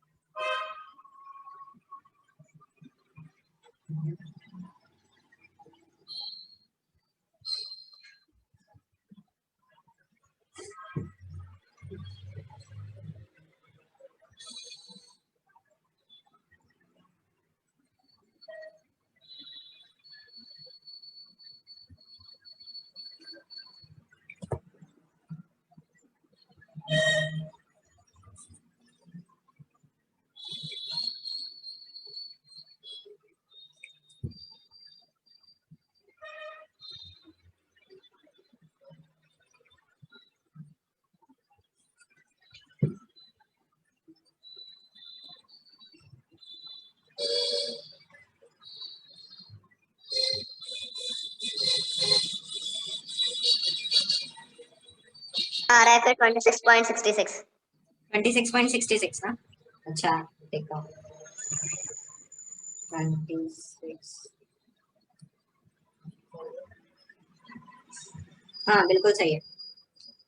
आ रहा है फिर 26.66। 26.66 ना? अच्छा, देखो 26। हाँ बिल्कुल सही है।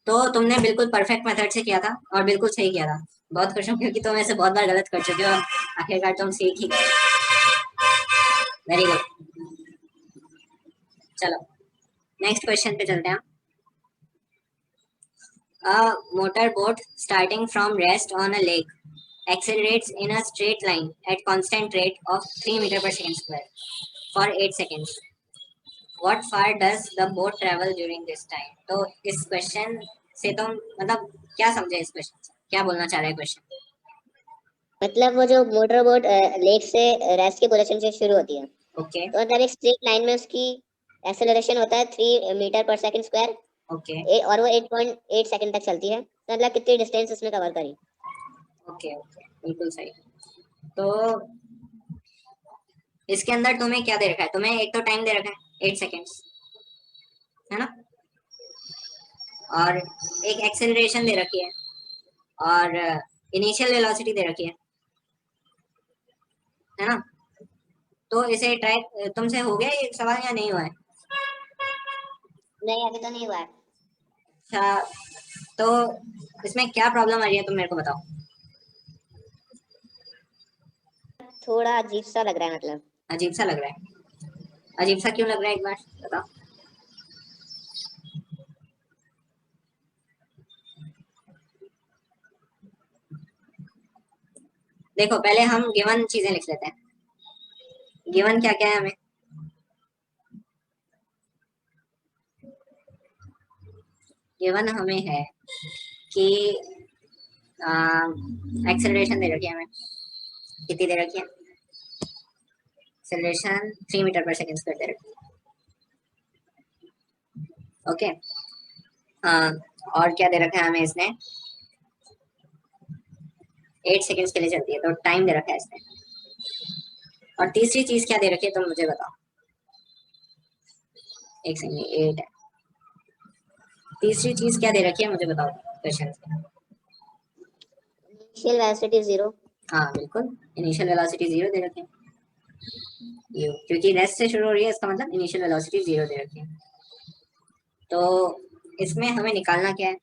तो तुमने बिल्कुल परफेक्ट मेथड से किया था और बिल्कुल सही किया था। बहुत खुश हूँ क्योंकि तुम ऐसे बहुत बार गलत कर चुके हो, आखिरकार तुम सीख ही गए। Very good. चलो नेक्स्ट क्वेश्चन पे चलते हैं। A motorboat starting from rest on a lake accelerates in a straight line at constant rate of 3 meter per second square for 8 seconds. What far does the boat travel during this time? तो इस question से तुम मतलब क्या समझे, इस question से क्या बोलना चाह रहे हैं क्वेश्चन? मतलब वो जो मोटर बोट लेक से रेस्ट की पोजीशन से शुरू होती है, ओके तो मतलब एक स्ट्रेट लाइन में उसकी एक्सेलरेशन होता है 3 metre per second square, okay और वो 8.8 सेकंड तक चलती है, तो मतलब कितनी डिस्टेंस उसने कवर करी। ओके ओके, बिल्कुल सही। तो इसके अंदर तुम्हें क्या दे रखा है? तुम्हें एक तो टाइम दे रखा है 8 सेकेंड्स, है ना? और एक एक्सेलरेशन दे रखी है और इनिशियल वेलोसिटी दे रखी है ना? तो इसे ट्राई तुमसे हो गया ये सवाल या नहीं हुआ है? नहीं अभी तो नहीं हुआ है। अच्छा, तो इसमें क्या प्रॉब्लम आ रही है तुम मेरे को बताओ। थोड़ा अजीब सा लग रहा है मतलब। अजीब सा लग रहा है? अजीब सा क्यों लग रहा है, एक बार बताओ। देखो पहले हम गिवन चीजें लिख लेते हैं। गिवन क्या क्या है हमें? गिवन हमें है कि एक्सेलरेशन दे रखी है हमें। कितनी दे रखी है? Acceleration 3 metre per second square दे रखी है। ओके। और क्या दे रखा है हमें इसने? 8 सेकेंड्स के लिए चलती है, तो टाइम दे रखा है इसने। और तीसरी चीज क्या दे रखी है तुम मुझे बताओ। एक सेकेंड, 8 है। तीसरी चीज क्या दे रखी है मुझे बताओ क्वेश्चन में। Initial velocity 0। हाँ बिल्कुल, इनिशियल वेलोसिटी 0 दे रखी है। क्योंकि रेस्ट से शुरू हो रही है, इसका मतलब इनिशियल वेलोसिटी 0 दे रखी है। तो इसमें हमें निकालना क्या है?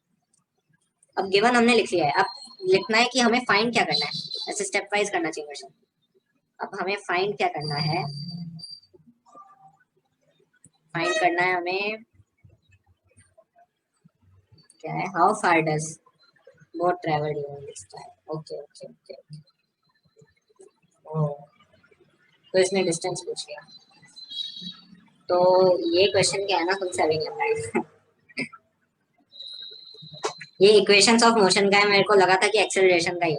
अब गिवन हमने लिख लिया है, अब लिखना है कि हमें फाइंड क्या करना है। ऐसे स्टेप वाइज करना चाहिए क्वेश्चन। अब हमें फाइंड क्या करना है? फाइंड करना है हमें, क्या है? How far does boat travel during this time. Okay okay okay. तो इसने डिस्टेंस पूछ लिया। तो ये क्वेश्चन क्या है ना, खुद से अभी नहीं आता है। ये इक्वेशंस ऑफ मोशन का है, मेरे को लगा था कि एक्सेलरेशन का ही है।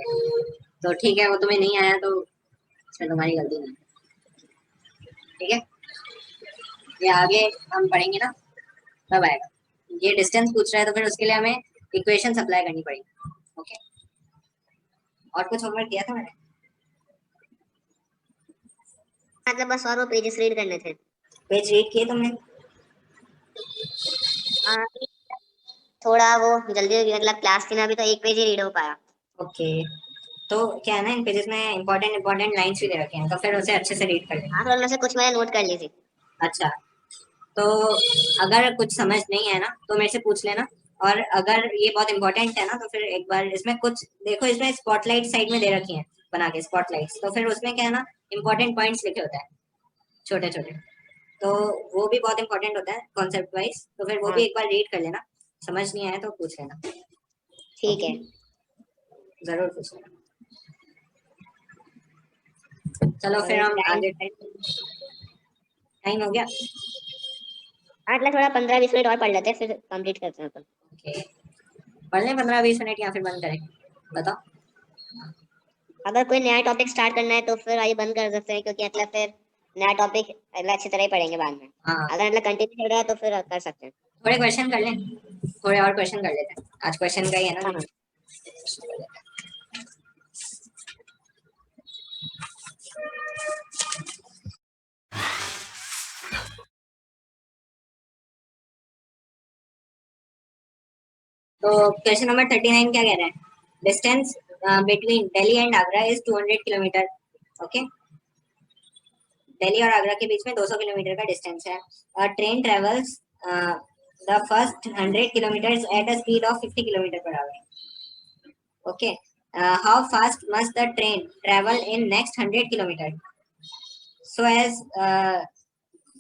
तो ठीक है, वो तुम्हें नहीं आया तो इसमें तुम्हारी गलती नहीं। ठीक है, ये आगे हम पढ़ेंगे ना तब आएगा। ये डिस्टेंस पूछ रहा है तो फिर उसके लिए हमें इक्वेशन अप्लाई करनी पड़ेगी। ओके। और कुछ होमवर्क दिया था मैंने? मतलब बस और वो पेजेस रीड करने थे। पेज रीड किए तुमने? हाँ, थोड़ा वो जल्दी हो गई, मतलब क्लास थी ना अभी, तो एक पेज ही रीड हो पाया। ओके। तो क्या है ना, इन पेजेस में इंपॉर्टेंट इंपॉर्टेंट लाइंस भी दे रखे हैं, तो फिर उसे अच्छे से रीड कर लेना। हाँ तो उनमें से कुछ मैंने नोट कर ली थी। अच्छा, तो अगर कुछ समझ नहीं है ना तो मेरे से पूछ लेना, और अगर ये बहुत इंपॉर्टेंट है ना तो फिर एक बार इसमें कुछ देखो, इसमें स्पॉटलाइट साइड में दे रखी है बना के स्पॉटलाइट्स, तो फिर उसमें क्या है ना, इंपॉर्टेंट पॉइंट्स लिखे होते हैं छोटे छोटे, तो वो भी बहुत इंपॉर्टेंट होता है कॉन्सेप्ट वाइज, तो फिर वो भी हाँ एक बार रीड कर लेना, समझ नहीं आया तो पूछ लेना। ठीक ओके, है। जरूर पूछ लेना। चलो फिर और हम टाइम, आगे, टाइम हो गया। हाँ मतलब थोड़ा 15-20 मिनट और पढ़ लेते हैं फिर कंप्लीट करते हैं अपन। ओके, पढ़ लें 15-20 मिनट या फिर बंद करें, बताओ। अगर कोई नया टॉपिक स्टार्ट करना है तो फिर आइए बंद कर सकते हैं, क्योंकि मतलब फिर नया टॉपिक मतलब अच्छी तरह ही पढ़ेंगे बाद में। हाँ, अगर मतलब कंटिन्यू चल रहा है तो फिर कर सकते हैं। थोड़े क्वेश्चन कर लें, थोड़े और क्वेश्चन कर लेते हैं, आज क्वेश्चन का ही है ना हाँ दिन। हाँ। तो क्वेश्चन नंबर 39 क्या कह रहा है, distance between Delhi and Agra is 200 kilometre. Okay, Delhi और आगरा के बीच में 200 किलोमीटर का डिस्टेंस है। Train travels the first 100 kilometre at a speed of 50 kilometre per our. Okay, how fast must the train travel in next 100 kilometre so as uh,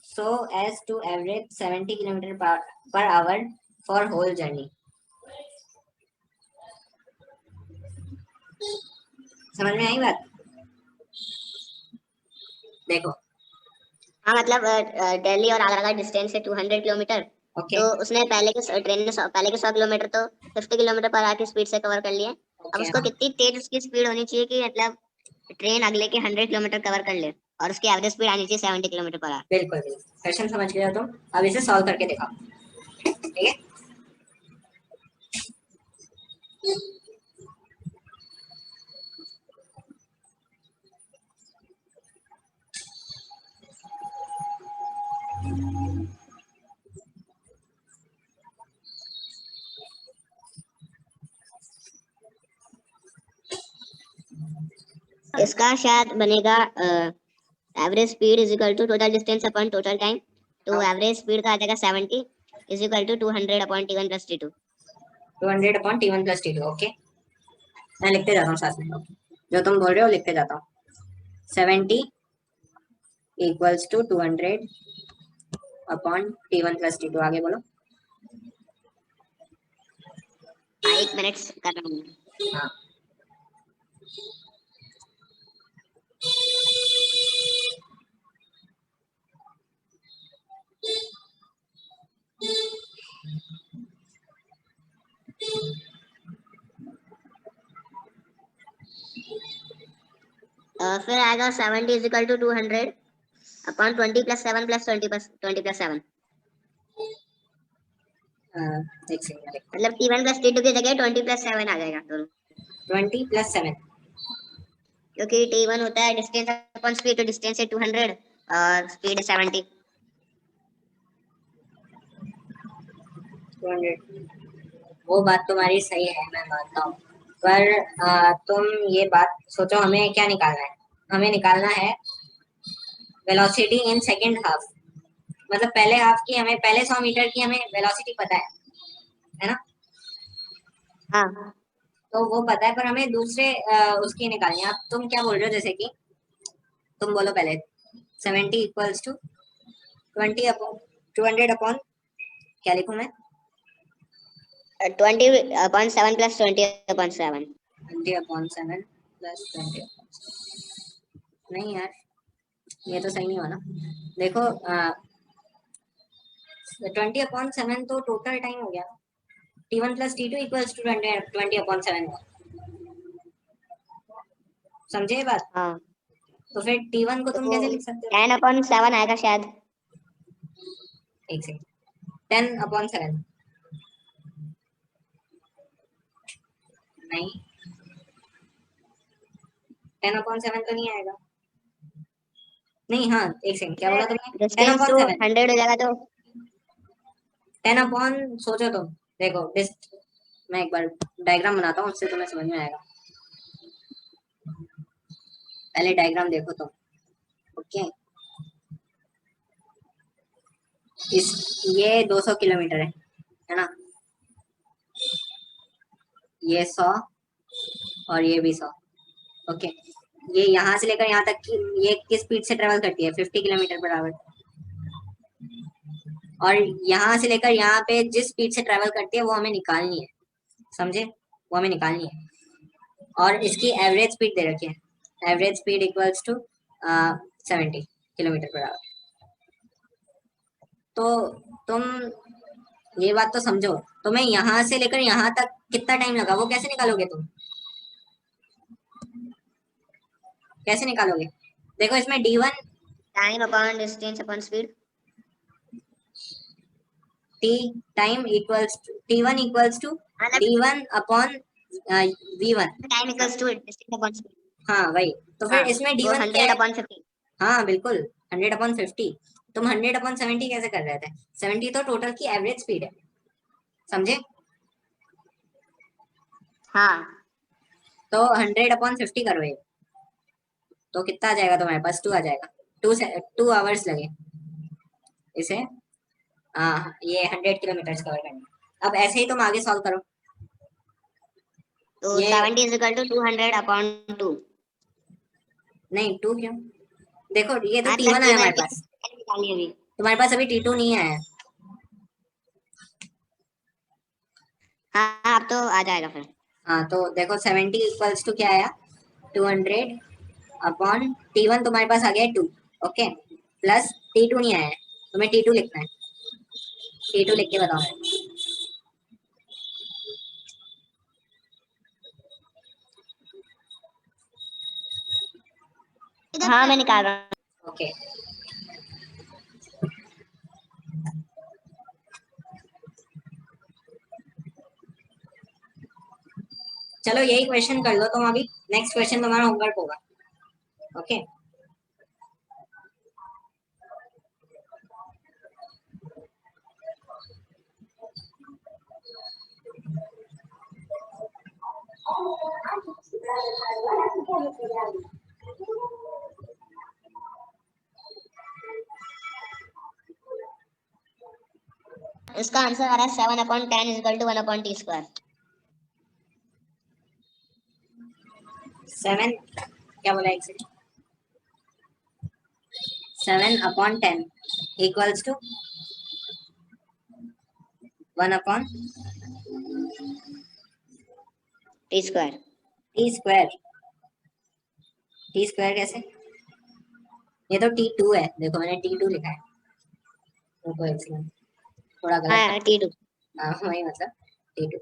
so as to average 70 kilometer per hour for whole journey। समझ में आई बात? देखो, हाँ मतलब दिल्ली और आगरा का distance है 200 kilometre. Okay तो उसने पहले के ट्रेन ने पहले के 100 किलोमीटर तो 50 किलोमीटर पर आवर की स्पीड से कवर कर लिए। अब ओके, उसको हाँ कितनी तेज उसकी स्पीड होनी चाहिए कि मतलब ट्रेन अगले के 100 किलोमीटर कवर कर ले, और उसकी एवरेज स्पीड आनी चाहिए 70 किलोमीटर पर आवर। बिल्कुल बिल्कुल, क्वेश्चन समझ गए हो तुम, अब इसे सॉल्व करके दिखाओ, ठीक है। इसका शायद बनेगा average speed is equal to total distance upon total time. तो हाँ, एवरेज स्पीड का आ जाएगा 70 is equal to 200 upon T1 plus T2। 200/T1 + T2। Okay, मैं लिखते जाता हूँ साथ में, ओके, जो तुम बोल रहे हो लिखते जाता हूँ। 70 = 200/T1 + T2। आगे बोलो। 1 मिनट कर रहा हूँ। हाँ, फिर आएगा 70 इज इक्वल टू 200 अपॉन 20 + 7 + 20 + 20 + 7। एक सेकंड, मतलब T1 प्लस T2 की जगह 20 + 7 आ जाएगा दोनों। 20 + 7। क्योंकि T1 होता है डिस्टेंस अपॉन स्पीड, तो डिस्टेंस है 200 और स्पीड है 70। 200, वो बात तुम्हारी सही है, मैं मानता हूँ, पर तुम ये बात सोचो, हमें क्या निकालना है, हमें निकालना है वेलोसिटी इन सेकंड हाफ, मतलब पहले हाफ की, हमें पहले 100 मीटर की हमें वेलोसिटी पता है ना, हाँ तो वो पता है, पर हमें दूसरे उसकी निकालनी है। अब तुम क्या बोल रहे हो, जैसे कि तुम बोलो पहले, 70 = 20 अपॉन क्या लिखूं मैं? 20/7 + 20/7। 20/7 + 20। नहीं यार, ये तो सही नहीं हुआ ना। देखो, 20/7 तो टोटल टाइम हो गया, T1 + T2 = 20/7। समझे ये बात? हाँ तो फिर T1 को तुम तो कैसे लिख सकते हो? 10/7 आएगा शायद। एक सेकंड, 10/7, नहीं, 10/7 तो नहीं आएगा, नहीं, हाँ, एक सेकंड, क्या बोला तुमने? टेन डिस्टेंस अपॉन तो सेवन 100 हो जाएगा तो। 10 अपॉन, सोचो तुम, देखो मैं एक बार डायग्राम बनाता हूँ, उससे तुम्हें समझ में आएगा, पहले डायग्राम देखो तुम। ओके, इस ये 200 किलोमीटर है ना, ये 100 और ये भी 100। ओके, ये यहाँ से लेकर यहाँ तक की ये किस स्पीड से ट्रेवल करती है, 50 किलोमीटर पर आवर। और यहाँ से लेकर यहाँ पे जिस स्पीड से ट्रेवल करती है वो हमें निकालनी है, समझे, वो हमें निकालनी है। और इसकी एवरेज स्पीड दे रखी है, average speed equals to 70 kilometre per hour. तो तुम ये बात तो समझो, तुम्हें यहाँ से लेकर यहाँ तक कितना टाइम लगा वो कैसे निकालोगे तुम, कैसे निकालोगे? देखो इसमें d1 time upon distance upon speed. t time equals t1 equals to मतलब d1 upon v1। Time equals to distance upon speed. हाँ वही, तो फिर हाँ, इसमें तो d1 क्या 100 है? अपॉन 50। हाँ बिल्कुल, 100 अपॉन 50। तुम 100 अपॉन 70 कैसे कर रहे थे? 70 तो टोटल की एवरेज स्पीड है, समझे? हाँ, तो 100 अपॉन 50 करो ये, तो कितना आ जाएगा तुम्हारे पास? 2 आ जाएगा। 2 आवर्स लगे इसे ये 100 किलोमीटर कवर करने में। अब ऐसे ही तुम आगे सॉल्व करो। तो ये 70 इज इक्वल टू 200 अपॉन 2। नहीं 2 क्यों, देखो ये तो हाँ, t1 आया हमारे पास, निकालिए अभी। तुम्हारे पास अभी t2 नहीं आया है। हाँ, अब तो आ जाएगा फिर। हाँ तो देखो 70 इक्वल्स टू क्या आया, 200 अपॉन t1 तुम्हारे पास आ गया है 2। ओके, प्लस t2 नहीं आया है, तुम्हें t2 लिखना है। t2 लिख के बताओ। हाँ, मैं निकाल रहा हूँ। ओके, चलो यही क्वेश्चन कर लो तुम अभी, नेक्स्ट क्वेश्चन तुम्हारा होमवर्क होगा। ओके, इसका आंसर आ रहा है 7/10 इज इक्वल टू 1/t²। 7 क्या बोला, एक second, 7/10 equals to 1/t²। t²। t² कैसे, ये तो t2 है, देखो मैंने t2 लिखा है, रुको एक सेकंड, थोड़ा गलत हाँ, था। t2। हाँ वही मतलब t2,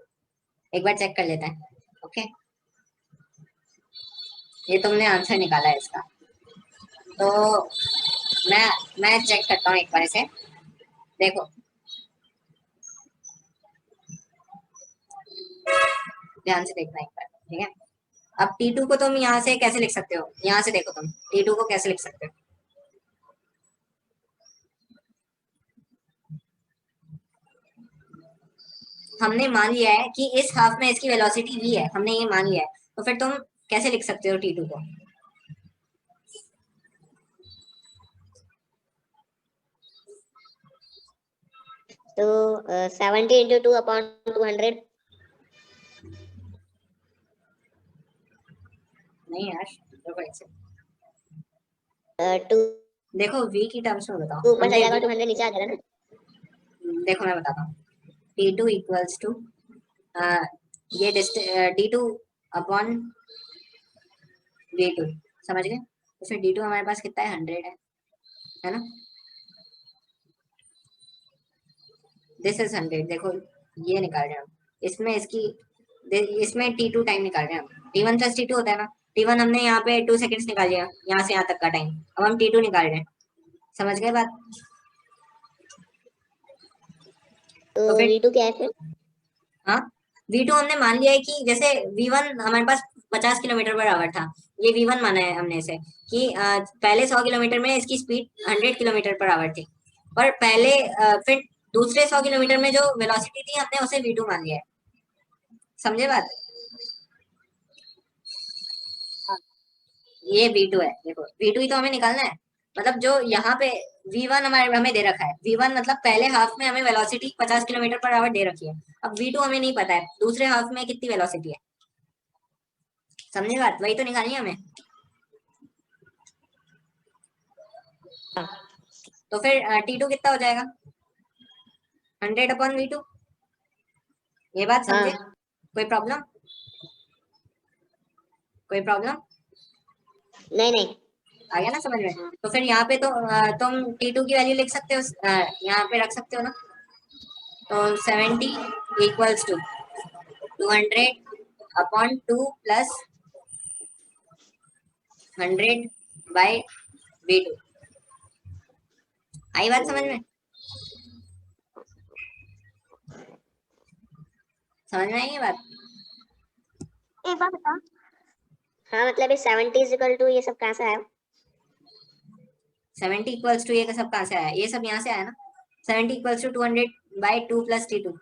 एक बार चेक कर लेते हैं। ओके, ये तुमने आंसर निकाला है इसका, तो मैं मैं चेक करता हूँ एक बार इसे, देखो ध्यान से देखना एक बार, ठीक है। अब T2 को तुम यहाँ से कैसे लिख सकते हो, यहाँ से देखो तुम T2 को कैसे लिख सकते हो। हमने मान लिया है कि इस हाफ में इसकी वेलोसिटी v है, हमने ये मान लिया है, तो फिर तुम कैसे लिख सकते हो T2 को? तो 70 इंटू 2/200। नहीं यार, देखो एक सेकंड, 2 देखो v की टर्म्स में बताओ ऊपर चला मुझे, जाएगा, 200 नीचे आ जाएगा ना। देखो मैं बताता हूँ। T2 इक्वल्स टू ये d2 अपॉन v2, समझ गए? तो फिर d2 हमारे पास कितना है, 100 है ना, दिस इज 100। देखो ये निकाल रहे हैं हम, इसमें इसकी इसमें t2 टाइम निकाल रहे हैं हम, t1 प्लस t2 होता है ना, t1 हमने यहाँ पे 2 सेकंड्स निकाल लिया, यहाँ से यहाँ तक का टाइम, अब हम t2 निकाल रहे हैं, समझ गए बात? तो तो फिर v2 क्या है फिर? हाँ, v2 हमने मान लिया है कि जैसे v1 हमारे पास 50 किलोमीटर पर आवर था, ये v1 माना है हमने इसे कि पहले 100 किलोमीटर में इसकी स्पीड 100 किलोमीटर पर आवर थी, पर पहले फिर दूसरे 100 किलोमीटर में जो वेलोसिटी थी हमने उसे v2 मान लिया है, समझे बात? ये V2 है, देखो V2 ही तो हमें निकालना है, मतलब जो यहाँ पे v1 हमें दे रखा है, v1 मतलब पहले हाफ में हमें वेलोसिटी 50 किलोमीटर पर आवर दे रखी है। अब v2 हमें नहीं पता है दूसरे हाफ में कितनी वेलोसिटी है, समझे बात, वही तो निकालनी है हमें। तो फिर T2 कितना हो जाएगा, 100/v2। ये बात समझे, हाँ कोई प्रॉब्लम, कोई प्रॉब्लम नहीं नहीं। आ गया ना समझ में। तो फिर यहाँ पे तो तुम T2 की वैल्यू लिख सकते हो, यहाँ पे रख सकते हो ना। तो 70 इक्वल्स टू 200/2 प्लस 100/v2। आई बात समझ में, समझ में आई ये बात। एक बात बता। हाँ मतलब ये 70 इज इक्वल टू ये सब कहाँ से आया? 70 इक्वल्स टू ये सब कहाँ से आया, ये सब यहाँ से आया ना। 70 इक्वल्स टू 200/2 प्लस T2।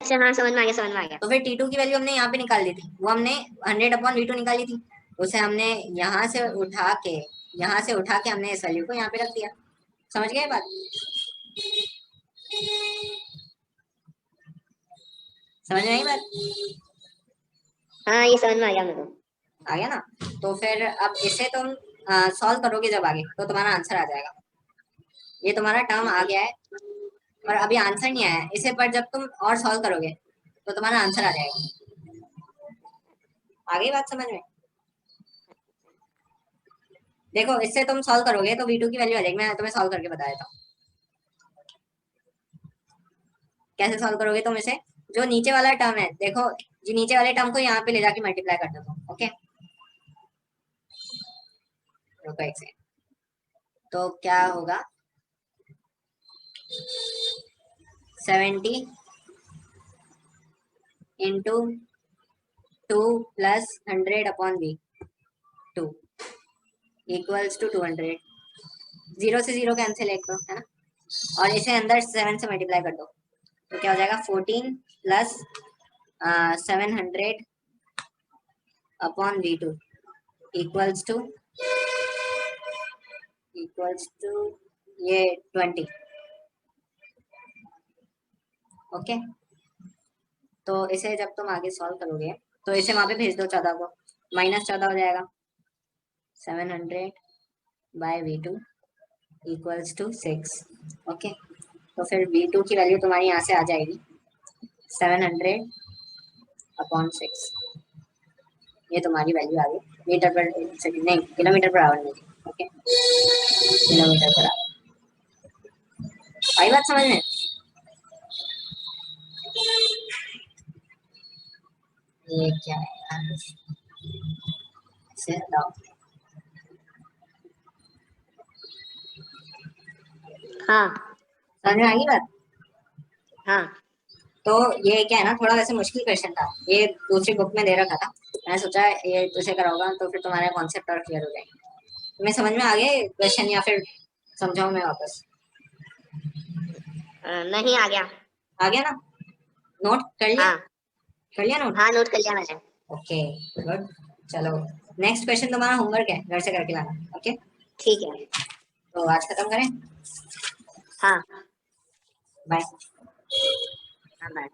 अच्छा हाँ समझ में आ गया, समझ में आ गया। तो फिर T2 की वैल्यू हमने यहाँ पे निकाल दी थी, वो हमने 100/v2 निकाली थी, उसे हमने यहाँ से उठा के हमने इस वैल्यू को यहाँ पे रख दिया। समझ गए बात, समझ में आई बात, हाँ ये समझ में आ गया मेरे को। आ गया ना। तो फिर अब इसे तुम सॉल्व करोगे जब आगे, तो तुम्हारा आंसर आ जाएगा। ये तुम्हारा टर्म आ गया है और अभी आंसर नहीं आया है इसे, पर जब तुम और सॉल्व करोगे तो तुम्हारा आंसर आ जाएगा। आ गई बात समझ में। देखो इससे तुम सॉल्व करोगे तो v2 की वैल्यू आ जाएगी, मैं तुम्हें सॉल्व करके बता देता हूँ कैसे सॉल्व करोगे तुम इसे। जो नीचे वाला टर्म है देखो, जो नीचे वाले टर्म को यहाँ पे ले जाके मल्टीप्लाई कर दो तुम, ओके। रुको एक सेकंड, तो क्या होगा 70 into 2 plus 100/v2 equals to 200। 0 से 0 कैंसिल एक तो है ना, और इसे अंदर 7 से मल्टीप्लाई कर दो तो क्या हो जाएगा 14 प्लस 700/v2 इक्वल्स टू ये 20। ओके, तो इसे जब तुम आगे सॉल्व करोगे तो इसे वहां पे भेज दो 14 को, -14 हो जाएगा 700/v2 इक्वल्स टू 6। ओके, तो फिर v2 की वैल्यू तुम्हारी यहाँ से आ जाएगी 700/6। ये तुम्हारी वैल्यू आ गई मीटर पर सेकंड, नहीं किलोमीटर पर आवर में। Okay, kilometre per hour. आई बात समझ में, ये क्या है यार, इसे हटाओ। हाँ समझ में आ गई बात। हाँ तो ये क्या है ना, थोड़ा वैसे मुश्किल क्वेश्चन था, ये दूसरी बुक में दे रखा था, मैंने सोचा ये तुझे कराऊंगा तो फिर तुम्हारे कॉन्सेप्ट और क्लियर हो जाएंगे। तुम्हें समझ में आ गए क्वेश्चन या फिर समझाऊं मैं वापस। नहीं आ गया। आ गया ना, नोट कर लिया, हाँ कर लिया नोट। हाँ नोट कर लिया मैंने। ओके गुड, चलो नेक्स्ट क्वेश्चन तुम्हारा होमवर्क है, घर से करके लाना। ओके, ठीक है। तो आज खत्म करें, हाँ बाय। हाँ बाय।